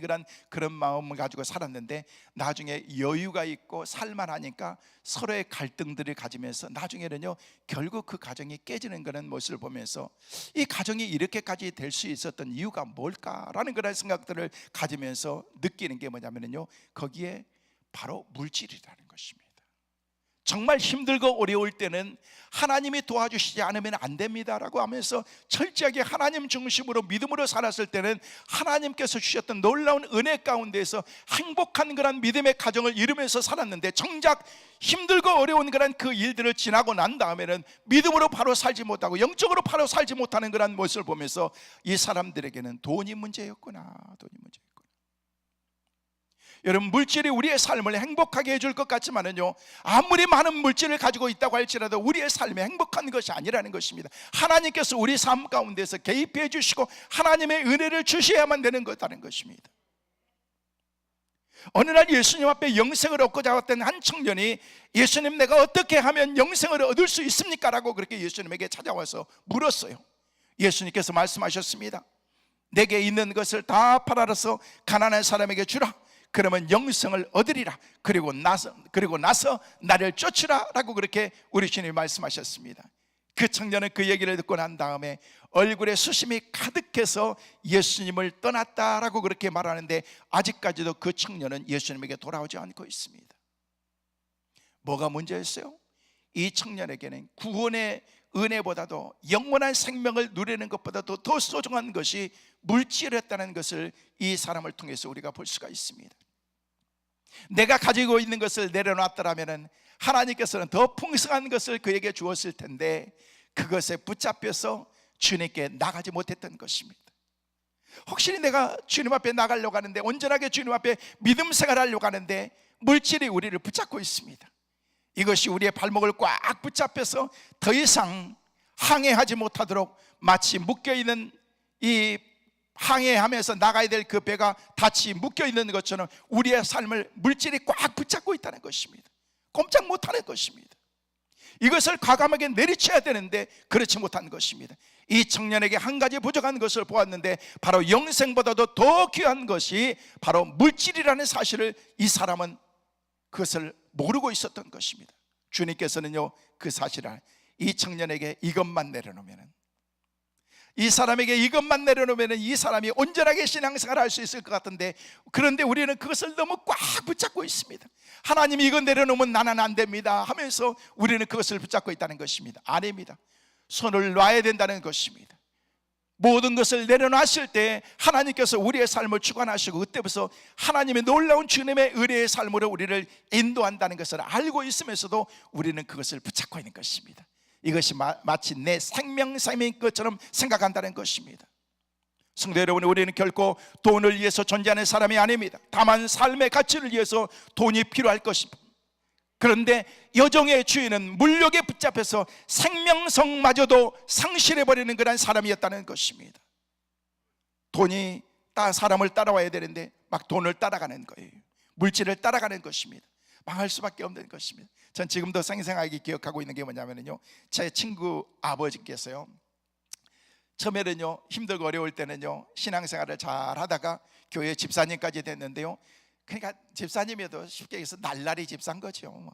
그런 마음을 가지고 살았는데 나중에 여유가 있고 살만하니까 서로의 갈등들을 가지면서 나중에는요 결국 그 가정이 깨지는 그런 모습을 보면서 이 가정이 이렇게까지 될 수 있었던 이유가 뭘까라는 그런 생각들을 가지면서 느끼는 게 뭐냐면요, 거기에 바로 물질이라는 것입니다. 정말 힘들고 어려울 때는 하나님이 도와주시지 않으면 안 됩니다라고 하면서 철저하게 하나님 중심으로 믿음으로 살았을 때는 하나님께서 주셨던 놀라운 은혜 가운데에서 행복한 그런 믿음의 가정을 이루면서 살았는데, 정작 힘들고 어려운 그런 그 일들을 지나고 난 다음에는 믿음으로 바로 살지 못하고 영적으로 바로 살지 못하는 그런 모습을 보면서 이 사람들에게는 돈이 문제였구나. 여러분, 물질이 우리의 삶을 행복하게 해줄 것 같지만은요, 아무리 많은 물질을 가지고 있다고 할지라도 우리의 삶이 행복한 것이 아니라는 것입니다. 하나님께서 우리 삶 가운데서 개입해 주시고 하나님의 은혜를 주셔야만 되는 거다는 것입니다. 어느 날 예수님 앞에 영생을 얻고자 왔던 한 청년이 예수님, 내가 어떻게 하면 영생을 얻을 수 있습니까? 라고 그렇게 예수님에게 찾아와서 물었어요. 예수님께서 말씀하셨습니다. 내게 있는 것을 다 팔아서 가난한 사람에게 주라. 그러면 영생을 얻으리라. 그리고 나서 나를 쫓으라 라고 그렇게 우리 주님이 말씀하셨습니다. 그 청년은 그 얘기를 듣고 난 다음에 얼굴에 수심이 가득해서 예수님을 떠났다라고 그렇게 말하는데, 아직까지도 그 청년은 예수님에게 돌아오지 않고 있습니다. 뭐가 문제였어요? 이 청년에게는 구원의 은혜보다도 영원한 생명을 누리는 것보다도 더 소중한 것이 물질이었다는 것을 이 사람을 통해서 우리가 볼 수가 있습니다. 내가 가지고 있는 것을 내려놨더라면 하나님께서는 더 풍성한 것을 그에게 주었을 텐데, 그것에 붙잡혀서 주님께 나가지 못했던 것입니다. 혹시 내가 주님 앞에 나가려고 하는데, 온전하게 주님 앞에 믿음 생활하려고 하는데 물질이 우리를 붙잡고 있습니다. 이것이 우리의 발목을 꽉 붙잡혀서 더 이상 항해하지 못하도록, 마치 묶여있는 이 항해하면서 나가야 될 그 배가 닫히 묶여있는 것처럼 우리의 삶을 물질이 꽉 붙잡고 있다는 것입니다. 꼼짝 못하는 것입니다. 이것을 과감하게 내리쳐야 되는데 그렇지 못한 것입니다. 이 청년에게 한 가지 부족한 것을 보았는데, 바로 영생보다도 더 귀한 것이 바로 물질이라는 사실을 이 사람은 그것을 모르고 있었던 것입니다. 주님께서는요, 그 사실을 이 청년에게 이것만 내려놓으면, 이 사람에게 이것만 내려놓으면 이 사람이 온전하게 신앙생활을 할 수 있을 것 같은데, 그런데 우리는 그것을 너무 꽉 붙잡고 있습니다. 하나님이 이거 내려놓으면 나는 안 됩니다 하면서 우리는 그것을 붙잡고 있다는 것입니다. 아닙니다. 손을 놔야 된다는 것입니다. 모든 것을 내려놨을 때 하나님께서 우리의 삶을 주관하시고, 그때부터 하나님의 놀라운 주님의 은혜의 삶으로 우리를 인도한다는 것을 알고 있으면서도 우리는 그것을 붙잡고 있는 것입니다. 이것이 마치 내 생명인 것처럼 생각한다는 것입니다. 성도 여러분, 우리는 결코 돈을 위해서 존재하는 사람이 아닙니다. 다만 삶의 가치를 위해서 돈이 필요할 것입니다. 그런데 여정의 주인은 물욕에 붙잡혀서 생명성마저도 상실해버리는 그런 사람이었다는 것입니다. 돈이 사람을 따라와야 되는데 막 돈을 따라가는 거예요. 물질을 따라가는 것입니다. 망할 수밖에 없는 것입니다. 전 지금도 생생하게 기억하고 있는 게 뭐냐면요, 제 친구 아버지께서요, 처음에는요 힘들고 어려울 때는요 신앙생활을 잘 하다가 교회 집사님까지 됐는데요, 그러니까 집사님에도 쉽게 얘기해서 날라리 집사인 거죠.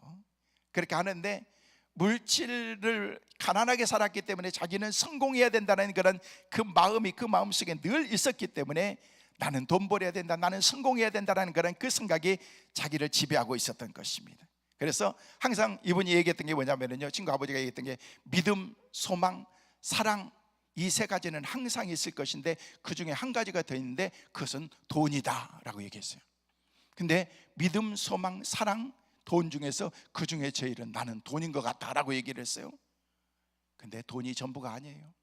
그렇게 하는데 물질을 가난하게 살았기 때문에 자기는 성공해야 된다는 그런 그 마음이 그 마음속에 늘 있었기 때문에 나는 돈 벌어야 된다, 나는 성공해야 된다는 그런 그 생각이 자기를 지배하고 있었던 것입니다. 그래서 항상 이분이 얘기했던 게 뭐냐면요, 친구 아버지가 얘기했던 게 믿음, 소망, 사랑, 이 세 가지는 항상 있을 것인데 그 중에 한 가지가 더 있는데 그것은 돈이다 라고 얘기했어요. 근데 믿음, 소망, 사랑, 돈 중에서 그 중에 제일은 나는 돈인 것 같다 라고 얘기를 했어요. 근데 돈이 전부가 아니에요.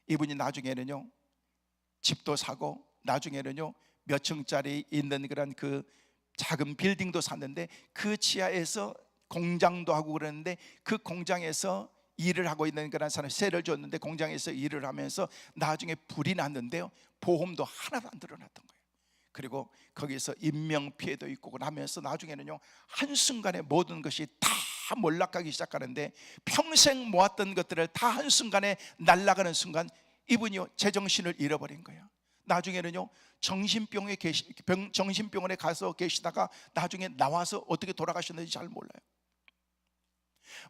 이분이 나중에는요 집도 사고, 나중에는요 몇 층짜리 있는 그런 그 작은 빌딩도 샀는데, 그 지하에서 공장도 하고 그러는데, 그 공장에서 일을 하고 있는 그런 사람 세를 줬는데 공장에서 일을 하면서 나중에 불이 났는데요 보험도 하나도 안 들어놨던 거예요. 그리고 거기서 인명피해도 있고 하면서 나중에는요 한순간에 모든 것이 다 몰락하기 시작하는데, 평생 모았던 것들을 다 한순간에 날아가는 순간 이분이요 제정신을 잃어버린 거예요. 나중에는요 정신병원에 가서 계시다가 나중에 나와서 어떻게 돌아가셨는지 잘 몰라요.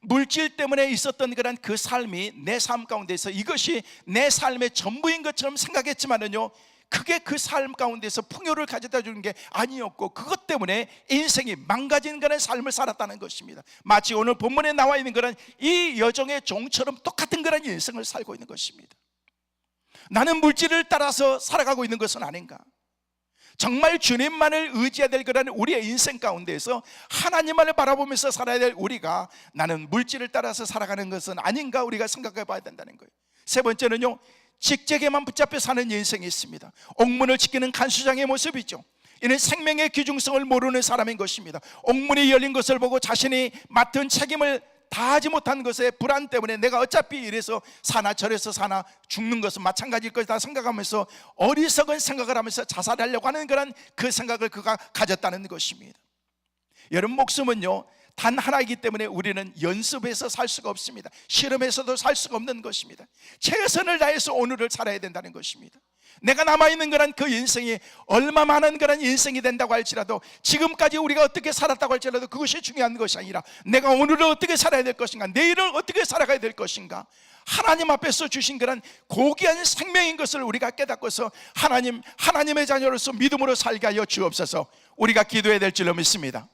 물질 때문에 있었던 그런 그 삶이 내 삶 가운데서 이것이 내 삶의 전부인 것처럼 생각했지만은요, 그게 그 삶 가운데서 풍요를 가져다 주는 게 아니었고, 그것 때문에 인생이 망가진 그런 삶을 살았다는 것입니다. 마치 오늘 본문에 나와 있는 그런 이 여정의 종처럼 똑같은 그런 인생을 살고 있는 것입니다. 나는 물질을 따라서 살아가고 있는 것은 아닌가? 정말 주님만을 의지해야 될 그런 우리의 인생 가운데서 하나님만을 바라보면서 살아야 될 우리가 나는 물질을 따라서 살아가는 것은 아닌가 우리가 생각해 봐야 된다는 거예요. 세 번째는요, 직책에만 붙잡혀 사는 인생이 있습니다. 옥문을 지키는 간수장의 모습이죠. 이는 생명의 귀중성을 모르는 사람인 것입니다. 옥문이 열린 것을 보고 자신이 맡은 책임을 다하지 못한 것의 불안 때문에 내가 어차피 이래서 사나 저래서 사나 죽는 것은 마찬가지일 것이다 생각하면서 어리석은 생각을 하면서 자살하려고 하는 그런 그 생각을 그가 가졌다는 것입니다. 여러분, 목숨은요 단 하나이기 때문에 우리는 연습해서 살 수가 없습니다. 실험해서도 살 수가 없는 것입니다. 최선을 다해서 오늘을 살아야 된다는 것입니다. 내가 남아있는 거란 그 인생이 얼마 많은 거란 인생이 된다고 할지라도, 지금까지 우리가 어떻게 살았다고 할지라도 그것이 중요한 것이 아니라 내가 오늘을 어떻게 살아야 될 것인가, 내일을 어떻게 살아가야 될 것인가, 하나님 앞에서 주신 그런 고귀한 생명인 것을 우리가 깨닫고서 하나님의 자녀로서 믿음으로 살게 하여 주옵소서. 우리가 기도해야 될 줄로 믿습니다.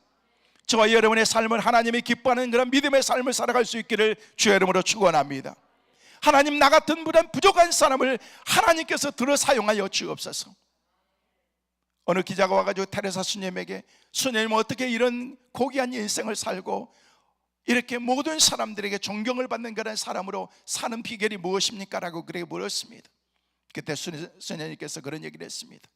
저와 여러분의 삶을 하나님이 기뻐하는 그런 믿음의 삶을 살아갈 수 있기를 주의 이름으로 축원합니다. 하나님, 나 같은 부족한 사람을 하나님께서 들어 사용하여 주옵소서. 어느 기자가 와가지고 테레사 수녀에게, 수녀님 어떻게 이런 고귀한 인생을 살고 이렇게 모든 사람들에게 존경을 받는 그런 사람으로 사는 비결이 무엇입니까? 라고 그렇게 물었습니다. 그때 수녀님께서 그런 얘기를 했습니다.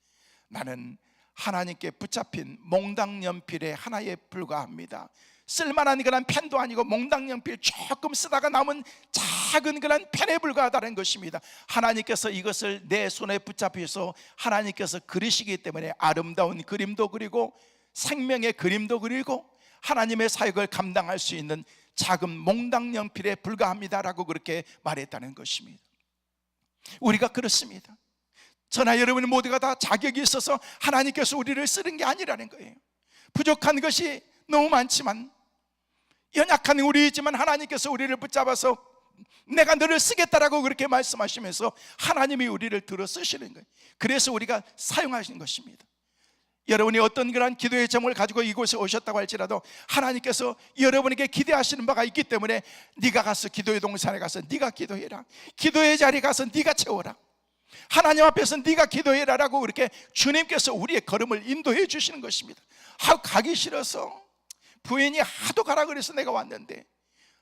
나는 하나님께 붙잡힌 몽당연필의 하나에 불과합니다. 쓸만한 그런 펜도 아니고 몽당연필 조금 쓰다가 남은 작은 그런 펜에 불과하다는 것입니다. 하나님께서 이것을 내 손에 붙잡혀서 하나님께서 그리시기 때문에 아름다운 그림도 그리고 생명의 그림도 그리고 하나님의 사역을 감당할 수 있는 작은 몽당연필에 불과합니다라고 그렇게 말했다는 것입니다. 우리가 그렇습니다. 저나 여러분 모두가 다 자격이 있어서 하나님께서 우리를 쓰는 게 아니라는 거예요. 부족한 것이 너무 많지만, 연약한 우리이지만 하나님께서 우리를 붙잡아서 내가 너를 쓰겠다라고 그렇게 말씀하시면서 하나님이 우리를 들어 쓰시는 거예요. 그래서 우리가 사용하시는 것입니다. 여러분이 어떤 그런 기도의 제목을 가지고 이곳에 오셨다고 할지라도 하나님께서 여러분에게 기대하시는 바가 있기 때문에 네가 가서 기도의 동산에 가서 네가 기도해라, 기도의 자리에 가서 네가 채워라, 하나님 앞에서 네가 기도해라 라고 그렇게 주님께서 우리의 걸음을 인도해 주시는 것입니다. 가기 싫어서, 부인이 하도 가라 그래서 내가 왔는데,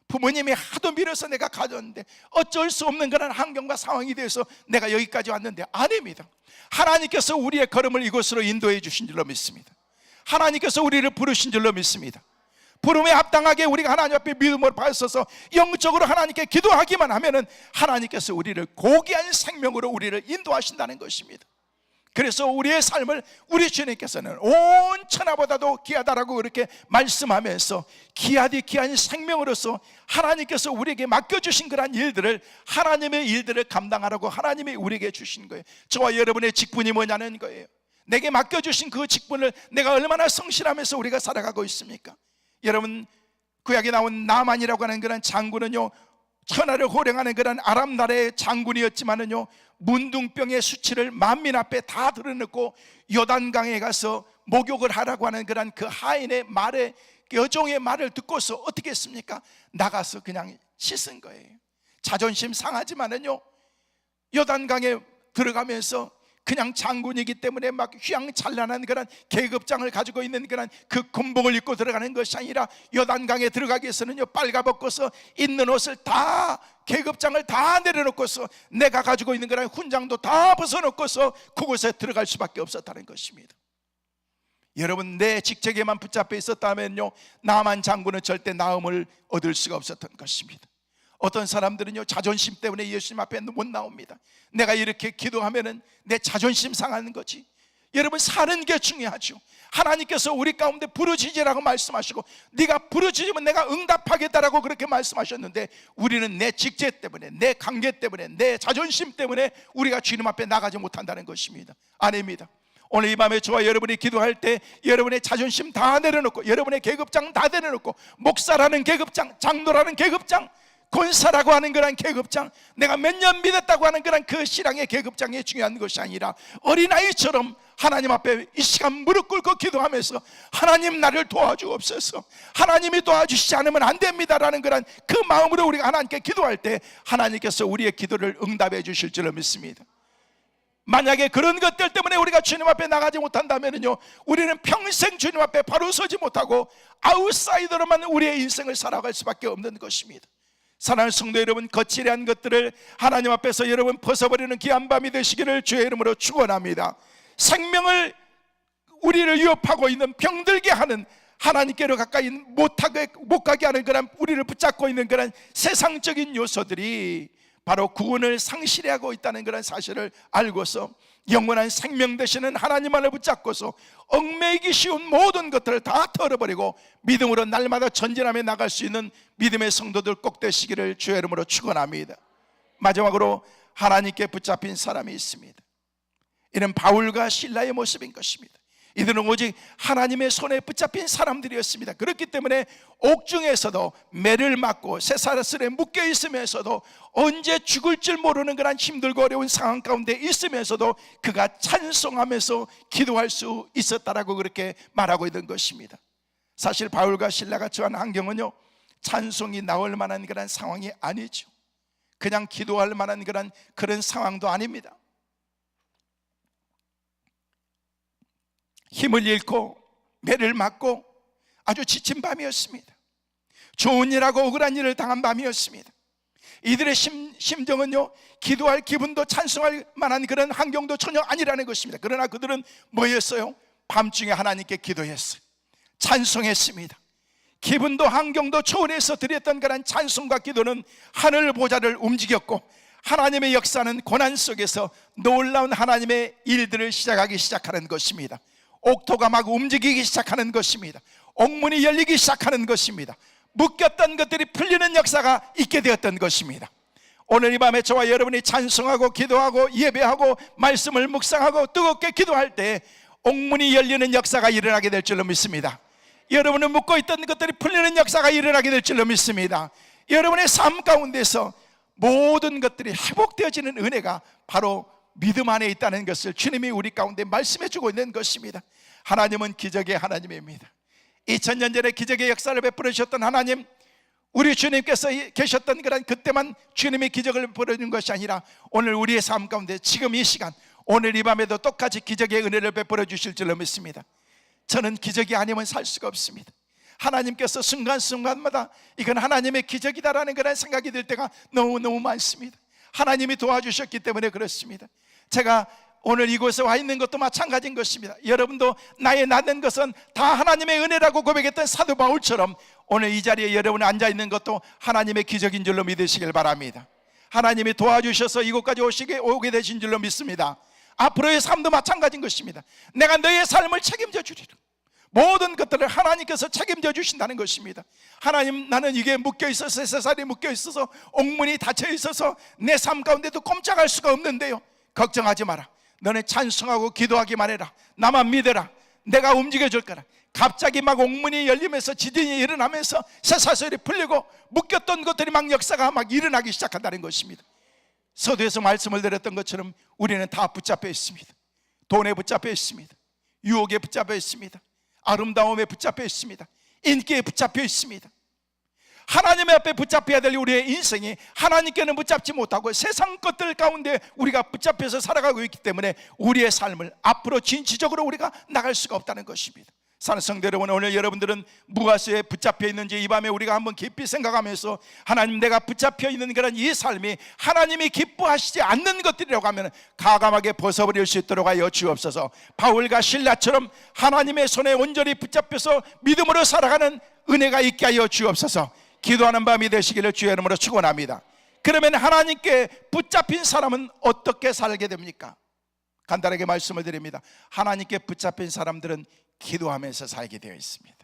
부모님이 하도 밀어서 내가 가졌는데, 어쩔 수 없는 그런 환경과 상황이 돼서 내가 여기까지 왔는데, 아닙니다. 하나님께서 우리의 걸음을 이곳으로 인도해 주신 줄로 믿습니다. 하나님께서 우리를 부르신 줄로 믿습니다. 부름에 합당하게 우리가 하나님 앞에 믿음으로 받아서서 영적으로 하나님께 기도하기만 하면은 하나님께서 우리를 고귀한 생명으로 우리를 인도하신다는 것입니다. 그래서 우리의 삶을 우리 주님께서는 온 천하보다도 귀하다라고 그렇게 말씀하면서 귀하디 귀한 생명으로서 하나님께서 우리에게 맡겨주신 그런 일들을, 하나님의 일들을 감당하라고 하나님이 우리에게 주신 거예요. 저와 여러분의 직분이 뭐냐는 거예요. 내게 맡겨주신 그 직분을 내가 얼마나 성실하면서 우리가 살아가고 있습니까? 여러분, 구약에 나온 나만이라고 하는 그런 장군은요, 천하를 호령하는 그런 아람 나라의 장군이었지만은요, 문둥병의 수치를 만민 앞에 다 드러놓고 요단강에 가서 목욕을 하라고 하는 그런 그 하인의 말에, 여종의 말을 듣고서 어떻게 했습니까? 나가서 그냥 씻은 거예요. 자존심 상하지만은요, 요단강에 들어가면서 그냥 장군이기 때문에 막 휘황찬란한 그런 계급장을 가지고 있는 그런 그 군복을 입고 들어가는 것이 아니라, 요단강에 들어가기 위해서는요, 빨가벗고서 있는 옷을 다, 계급장을 다 내려놓고서 내가 가지고 있는 그런 훈장도 다 벗어놓고서 그곳에 들어갈 수밖에 없었다는 것입니다. 여러분, 내 직책에만 붙잡혀 있었다면요, 나만 장군은 절대 나음을 얻을 수가 없었던 것입니다. 어떤 사람들은요, 자존심 때문에 예수님 앞에 못 나옵니다. 내가 이렇게 기도하면은 내 자존심 상하는 거지. 여러분, 사는 게 중요하죠. 하나님께서 우리 가운데 부르짖으라고 말씀하시고, 네가 부르짖으면 내가 응답하겠다라고 그렇게 말씀하셨는데, 우리는 내 직제 때문에, 내 관계 때문에, 내 자존심 때문에 우리가 주님 앞에 나가지 못한다는 것입니다. 아닙니다. 오늘 이 밤에 저와 여러분이 기도할 때 여러분의 자존심 다 내려놓고, 여러분의 계급장 다 내려놓고, 목사라는 계급장, 장로라는 계급장, 권사라고 하는 그런 계급장, 내가 몇 년 믿었다고 하는 그런 그 신앙의 계급장이 중요한 것이 아니라, 어린아이처럼 하나님 앞에 이 시간 무릎 꿇고 기도하면서 하나님, 나를 도와주옵소서, 하나님이 도와주시지 않으면 안 됩니다라는 그런 그 마음으로 우리가 하나님께 기도할 때 하나님께서 우리의 기도를 응답해 주실 줄로 믿습니다. 만약에 그런 것들 때문에 우리가 주님 앞에 나가지 못한다면요, 우리는 평생 주님 앞에 바로 서지 못하고 아웃사이더로만 우리의 인생을 살아갈 수밖에 없는 것입니다. 사랑하는 성도 여러분, 거칠한 것들을 하나님 앞에서 여러분 벗어버리는 귀한 밤이 되시기를 주의 이름으로 축원합니다. 생명을, 우리를 위협하고 있는, 병들게 하는, 하나님께로 가까이 못 가게 하는 그런, 우리를 붙잡고 있는 그런 세상적인 요소들이 바로 구원을 상실하고 있다는 그런 사실을 알고서 영원한 생명 되시는 하나님만을 붙잡고서 얽매이기 쉬운 모든 것들을 다 털어버리고 믿음으로 날마다 전진하며 나갈 수 있는 믿음의 성도들 꼭 되시기를 주의 이름으로 축원합니다. 마지막으로 하나님께 붙잡힌 사람이 있습니다. 이는 바울과 실라의 모습인 것입니다. 이들은 오직 하나님의 손에 붙잡힌 사람들이었습니다. 그렇기 때문에 옥중에서도 매를 맞고 쇠사슬에 묶여 있으면서도 언제 죽을 줄 모르는 그런 힘들고 어려운 상황 가운데 있으면서도 그가 찬송하면서 기도할 수 있었다라고 그렇게 말하고 있는 것입니다. 사실 바울과 실라가 처한 환경은요, 찬송이 나올 만한 그런 상황이 아니죠. 그냥 기도할 만한 그런 상황도 아닙니다. 힘을 잃고 매를 맞고 아주 지친 밤이었습니다. 좋은 일하고 억울한 일을 당한 밤이었습니다. 이들의 심정은요, 기도할 기분도 찬송할 만한 그런 환경도 전혀 아니라는 것입니다. 그러나 그들은 뭐였어요? 밤중에 하나님께 기도했어요. 찬송했습니다. 기분도 환경도 초월해서 드렸던 그런 찬송과 기도는 하늘 보좌를 움직였고, 하나님의 역사는 고난 속에서 놀라운 하나님의 일들을 시작하는 것입니다. 옥토가 막 움직이기 시작하는 것입니다. 옥문이 열리기 시작하는 것입니다. 묶였던 것들이 풀리는 역사가 있게 되었던 것입니다. 오늘 이 밤에 저와 여러분이 찬송하고 기도하고 예배하고 말씀을 묵상하고 뜨겁게 기도할 때 옥문이 열리는 역사가 일어나게 될 줄로 믿습니다. 여러분은 묶고 있던 것들이 풀리는 역사가 일어나게 될 줄로 믿습니다. 여러분의 삶 가운데서 모든 것들이 회복되어지는 은혜가 바로 믿음 안에 있다는 것을 주님이 우리 가운데 말씀해 주고 있는 것입니다. 하나님은 기적의 하나님입니다. 2000년 전에 기적의 역사를 베풀어 주셨던 하나님, 우리 주님께서 계셨던 그때만 주님이 기적을 베풀어 준 것이 아니라 오늘 우리의 삶 가운데 지금 이 시간, 오늘 이 밤에도 똑같이 기적의 은혜를 베풀어 주실 줄로 믿습니다. 저는 기적이 아니면 살 수가 없습니다. 하나님께서 순간순간마다 이건 하나님의 기적이다라는 그런 생각이 들 때가 너무너무 많습니다. 하나님이 도와주셨기 때문에 그렇습니다. 제가 오늘 이곳에 와 있는 것도 마찬가지인 것입니다. 여러분도 나의 낳는 것은 다 하나님의 은혜라고 고백했던 사도 바울처럼 오늘 이 자리에 여러분이 앉아 있는 것도 하나님의 기적인 줄로 믿으시길 바랍니다. 하나님이 도와주셔서 이곳까지 오게 되신 줄로 믿습니다. 앞으로의 삶도 마찬가지인 것입니다. 내가 너의 삶을 책임져 주리라. 모든 것들을 하나님께서 책임져 주신다는 것입니다. 하나님, 나는 이게 묶여 있어서, 쇠살이 묶여 있어서, 옥문이 닫혀 있어서 내 삶 가운데도 꼼짝할 수가 없는데요, 걱정하지 마라. 너네 찬송하고 기도하기만 해라. 나만 믿어라. 내가 움직여 줄 거라. 갑자기 막 옥문이 열리면서 지진이 일어나면서 쇠사슬이 풀리고 묶였던 것들이 막 역사가 막 일어나기 시작한다는 것입니다. 서두에서 말씀을 드렸던 것처럼 우리는 다 붙잡혀 있습니다. 돈에 붙잡혀 있습니다. 유혹에 붙잡혀 있습니다. 아름다움에 붙잡혀 있습니다. 인기에 붙잡혀 있습니다. 하나님의 앞에 붙잡혀야 될 우리의 인생이 하나님께는 붙잡지 못하고 세상 것들 가운데 우리가 붙잡혀서 살아가고 있기 때문에 우리의 삶을 앞으로 진취적으로 우리가 나갈 수가 없다는 것입니다. 사는 성도 여러분, 오늘 여러분들은 무엇에 붙잡혀 있는지 이 밤에 우리가 한번 깊이 생각하면서, 하나님, 내가 붙잡혀 있는 그런 이 삶이 하나님이 기뻐하시지 않는 것들이라고 하면 가감하게 벗어버릴 수 있도록 하여 주옵소서. 바울과 실라처럼 하나님의 손에 온전히 붙잡혀서 믿음으로 살아가는 은혜가 있게 하여 주옵소서. 기도하는 밤이 되시기를 주의 이름으로 축원합니다. 그러면 하나님께 붙잡힌 사람은 어떻게 살게 됩니까? 간단하게 말씀을 드립니다. 하나님께 붙잡힌 사람들은 기도하면서 살게 되어 있습니다.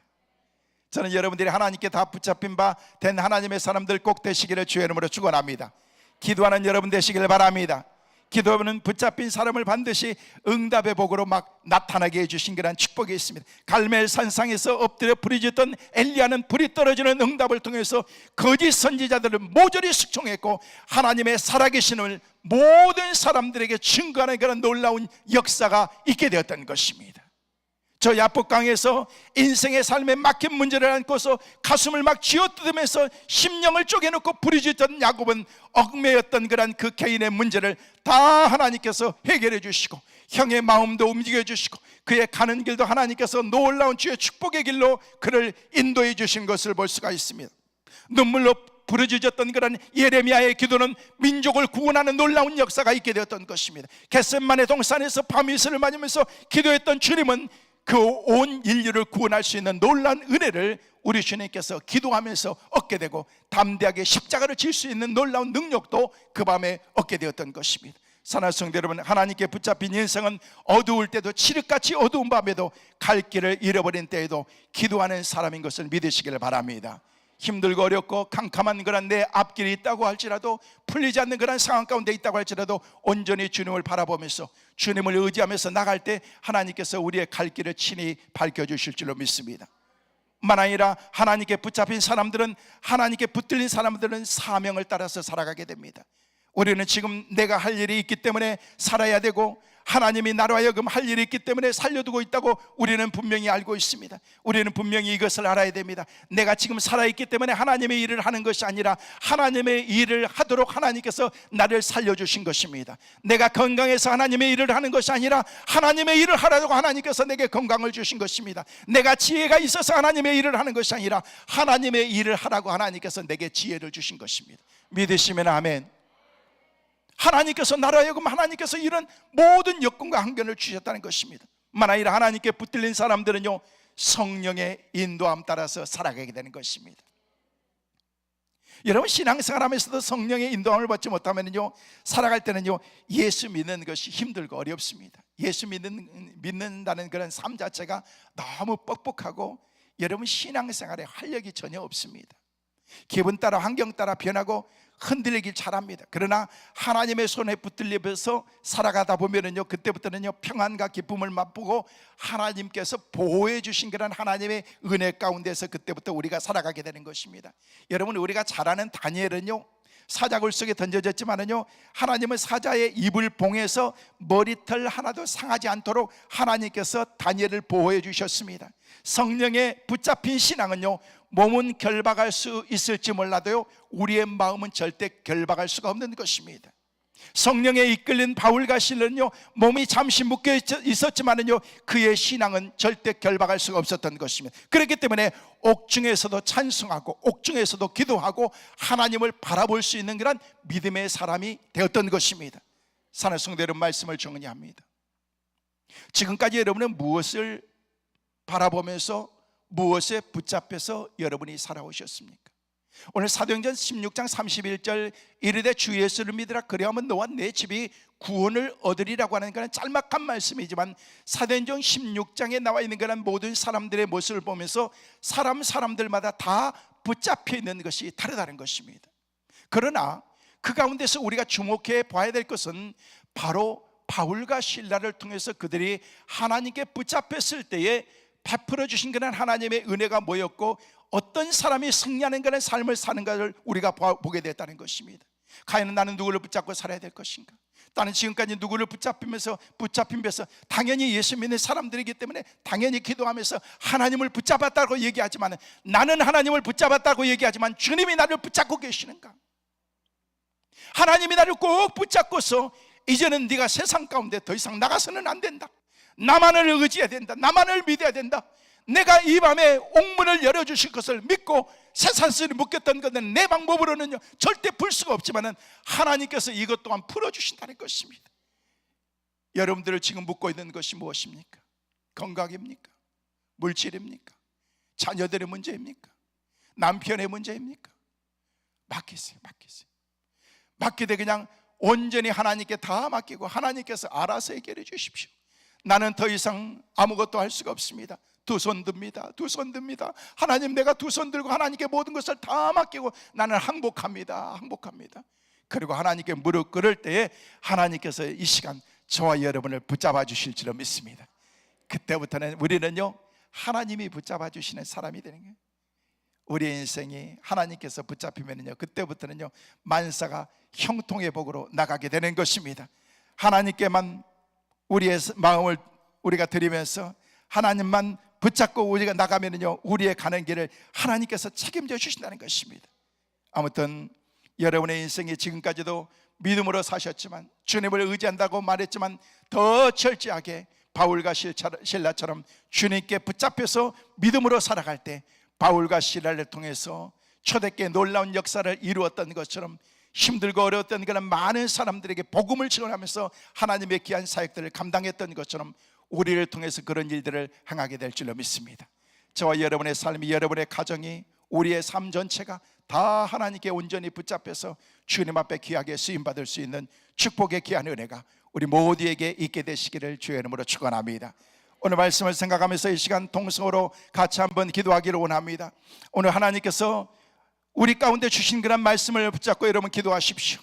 저는 여러분들이 하나님께 다 붙잡힌 바 된 하나님의 사람들 꼭 되시기를 주의 이름으로 축원합니다. 기도하는 여러분 되시기를 바랍니다. 기도하는 붙잡힌 사람을 반드시 응답의 복으로 막 나타나게 해주신 그런 축복이 있습니다. 갈멜 산상에서 엎드려 부르짖던 엘리야는 불이 떨어지는 응답을 통해서 거짓 선지자들을 모조리 숙청했고 하나님의 살아계심을 모든 사람들에게 증거하는 그런 놀라운 역사가 있게 되었던 것입니다. 저 야복강에서 인생의 삶에 막힌 문제를 안고서 가슴을 막 쥐어뜯으면서 심령을 쪼개놓고 부르짖던 야곱은 얽매였던 그런 그 개인의 문제를 다 하나님께서 해결해 주시고, 형의 마음도 움직여 주시고, 그의 가는 길도 하나님께서 놀라운 주의 축복의 길로 그를 인도해 주신 것을 볼 수가 있습니다. 눈물로 부르짖었던 그런 예레미야의 기도는 민족을 구원하는 놀라운 역사가 있게 되었던 것입니다. 겟셋마네 동산에서 밤이슬을 맞으면서 기도했던 주님은 그 온 인류를 구원할 수 있는 놀라운 은혜를 우리 주님께서 기도하면서 얻게 되고 담대하게 십자가를 질 수 있는 놀라운 능력도 그 밤에 얻게 되었던 것입니다. 사랑하는 성도 여러분, 하나님께 붙잡힌 인생은 어두울 때도 칠흑같이 어두운 밤에도 갈 길을 잃어버린 때에도 기도하는 사람인 것을 믿으시기를 바랍니다. 힘들고 어렵고 캄캄한 그런 내 앞길이 있다고 할지라도, 풀리지 않는 그런 상황 가운데 있다고 할지라도 온전히 주님을 바라보면서 주님을 의지하면서 나갈 때 하나님께서 우리의 갈 길을 친히 밝혀주실 줄로 믿습니다. 뿐만 아니라 하나님께 붙잡힌 사람들은, 하나님께 붙들린 사람들은 사명을 따라서 살아가게 됩니다. 우리는 지금 내가 할 일이 있기 때문에 살아야 되고, 하나님이 나로 하여금 할 일이 있기 때문에 살려두고 있다고 우리는 분명히 알고 있습니다. 우리는 분명히 이것을 알아야 됩니다. 내가 지금 살아있기 때문에 하나님의 일을 하는 것이 아니라 하나님의 일을 하도록 하나님께서 나를 살려주신 것입니다. 내가 건강해서 하나님의 일을 하는 것이 아니라 하나님의 일을 하라고 하나님께서 내게 건강을 주신 것입니다. 내가 지혜가 있어서 하나님의 일을 하는 것이 아니라 하나님의 일을 하라고 하나님께서 내게 지혜를 주신 것입니다. 믿으시면 아멘. 하나님께서 나로 하여금 하나님께서 이런 모든 여건과 환경을 주셨다는 것입니다. 뿐만 아니라 하나님께 붙들린 사람들은요, 성령의 인도함 따라서 살아가게 되는 것입니다. 여러분, 신앙생활하면서도 성령의 인도함을 받지 못하면요, 살아갈 때는요, 예수 믿는 것이 힘들고 어렵습니다. 예수 믿는다는 그런 삶 자체가 너무 뻑뻑하고, 여러분 신앙생활에 활력이 전혀 없습니다. 기분 따라 환경 따라 변하고 흔들리길 잘합니다. 그러나 하나님의 손에 붙들려서 살아가다 보면은요, 그때부터는요, 평안과 기쁨을 맛보고 하나님께서 보호해 주신 그런 하나님의 은혜 가운데서 그때부터 우리가 살아가게 되는 것입니다. 여러분, 우리가 잘 아는 다니엘은요, 사자굴 속에 던져졌지만은요, 하나님은 사자의 입을 봉해서 머리털 하나도 상하지 않도록 하나님께서 다니엘을 보호해 주셨습니다. 성령에 붙잡힌 신앙은요, 몸은 결박할 수 있을지 몰라도요, 우리의 마음은 절대 결박할 수가 없는 것입니다. 성령에 이끌린 바울과 실로는요, 몸이 잠시 묶여 있었지만은요, 그의 신앙은 절대 결박할 수가 없었던 것입니다. 그렇기 때문에 옥중에서도 찬송하고 옥중에서도 기도하고 하나님을 바라볼 수 있는 그런 믿음의 사람이 되었던 것입니다. 사랑하는 성도 여러분, 말씀을 정리합니다. 지금까지 여러분은 무엇을 바라보면서 무엇에 붙잡혀서 여러분이 살아오셨습니까? 오늘 사도행전 16장 31절 이르되 주 예수를 믿으라 그리하면 너와 내 집이 구원을 얻으리라고 하는 그런 짤막한 말씀이지만, 사도행전 16장에 나와 있는 그런 모든 사람들의 모습을 보면서 사람들마다 다 붙잡혀 있는 것이 다르다는 것입니다. 그러나 그 가운데서 우리가 주목해 봐야 될 것은 바로 바울과 실라를 통해서 그들이 하나님께 붙잡혔을 때에 베풀어 주신 그런 하나님의 은혜가 뭐였고, 어떤 사람이 승리하는 그런 삶을 사는가를 우리가 보게 됐다는 것입니다. 과연 나는 누구를 붙잡고 살아야 될 것인가? 나는 지금까지 누구를 붙잡히면서 당연히 예수 믿는 사람들이기 때문에 당연히 기도하면서 하나님을 붙잡았다고 얘기하지만, 나는 하나님을 붙잡았다고 얘기하지만 주님이 나를 붙잡고 계시는가? 하나님이 나를 꼭 붙잡고서 이제는 네가 세상 가운데 더 이상 나가서는 안 된다, 나만을 의지해야 된다, 나만을 믿어야 된다, 내가 이 밤에 옥문을 열어주실 것을 믿고 쇠사슬이 묶였던 것은 내 방법으로는요 절대 풀 수가 없지만 하나님께서 이것 또한 풀어주신다는 것입니다. 여러분들을 지금 묶고 있는 것이 무엇입니까? 건강입니까? 물질입니까? 자녀들의 문제입니까? 남편의 문제입니까? 맡기세요. 맡기되 그냥 온전히 하나님께 다 맡기고 하나님께서 알아서 해결해 주십시오. 나는 더 이상 아무것도 할 수가 없습니다. 두 손 듭니다. 하나님, 내가 두 손 들고 하나님께 모든 것을 다 맡기고 나는 항복합니다. 그리고 하나님께 무릎 꿇을 때에 하나님께서 이 시간 저와 여러분을 붙잡아 주실 줄 믿습니다. 그때부터는 우리는요 하나님이 붙잡아 주시는 사람이 되는 거예요. 우리의 인생이 하나님께서 붙잡히면요 그때부터는요 만사가 형통의 복으로 나가게 되는 것입니다. 하나님께만 우리의 마음을 우리가 드리면서 하나님만 붙잡고 우리가 나가면요 우리의 가는 길을 하나님께서 책임져 주신다는 것입니다. 아무튼 여러분의 인생이 지금까지도 믿음으로 사셨지만, 주님을 의지한다고 말했지만 더 철저하게 바울과 실라처럼 주님께 붙잡혀서 믿음으로 살아갈 때 바울과 실라를 통해서 초대교회 놀라운 역사를 이루었던 것처럼 힘들고 어려웠던 그런 많은 사람들에게 복음을 증언하면서 하나님의 귀한 사역들을 감당했던 것처럼 우리를 통해서 그런 일들을 행하게 될 줄로 믿습니다. 저와 여러분의 삶이, 여러분의 가정이 우리의 삶 전체가 다 하나님께 온전히 붙잡혀서 주님 앞에 귀하게 쓰임받을 수 있는 축복의 귀한 은혜가 우리 모두에게 있게 되시기를 주의 이름으로 축원합니다. 오늘 말씀을 생각하면서 이 시간 통성으로 같이 한번 기도하기를 원합니다. 오늘 하나님께서 우리 가운데 주신 그런 말씀을 붙잡고 여러분 기도하십시오.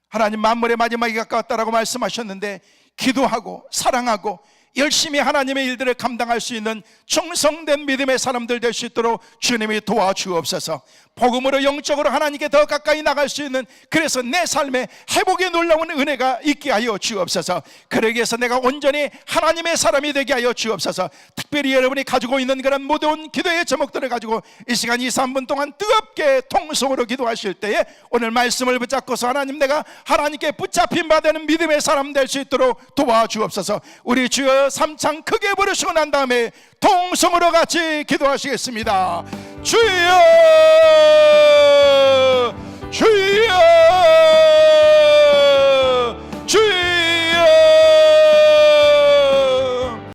하나님 만물의 마지막이 가까웠다라고 말씀하셨는데 기도하고 사랑하고 열심히 하나님의 일들을 감당할 수 있는 충성된 믿음의 사람들 될 수 있도록 주님이 도와주옵소서. 복음으로 영적으로 하나님께 더 가까이 나갈 수 있는, 그래서 내 삶에 회복의 놀라운 은혜가 있게 하여 주옵소서. 그러기 위해서 내가 온전히 하나님의 사람이 되게 하여 주옵소서. 특별히 여러분이 가지고 있는 그런 모든 기도의 제목들을 가지고 이 시간 2, 3분 동안 뜨겁게 통성으로 기도하실 때에 오늘 말씀을 붙잡고서 하나님, 내가 하나님께 붙잡힌 바 되는 믿음의 사람 될 수 있도록 도와주옵소서. 우리 주여 삼창 크게 부르시고 난 다음에 통성으로 같이 기도하시겠습니다. 주여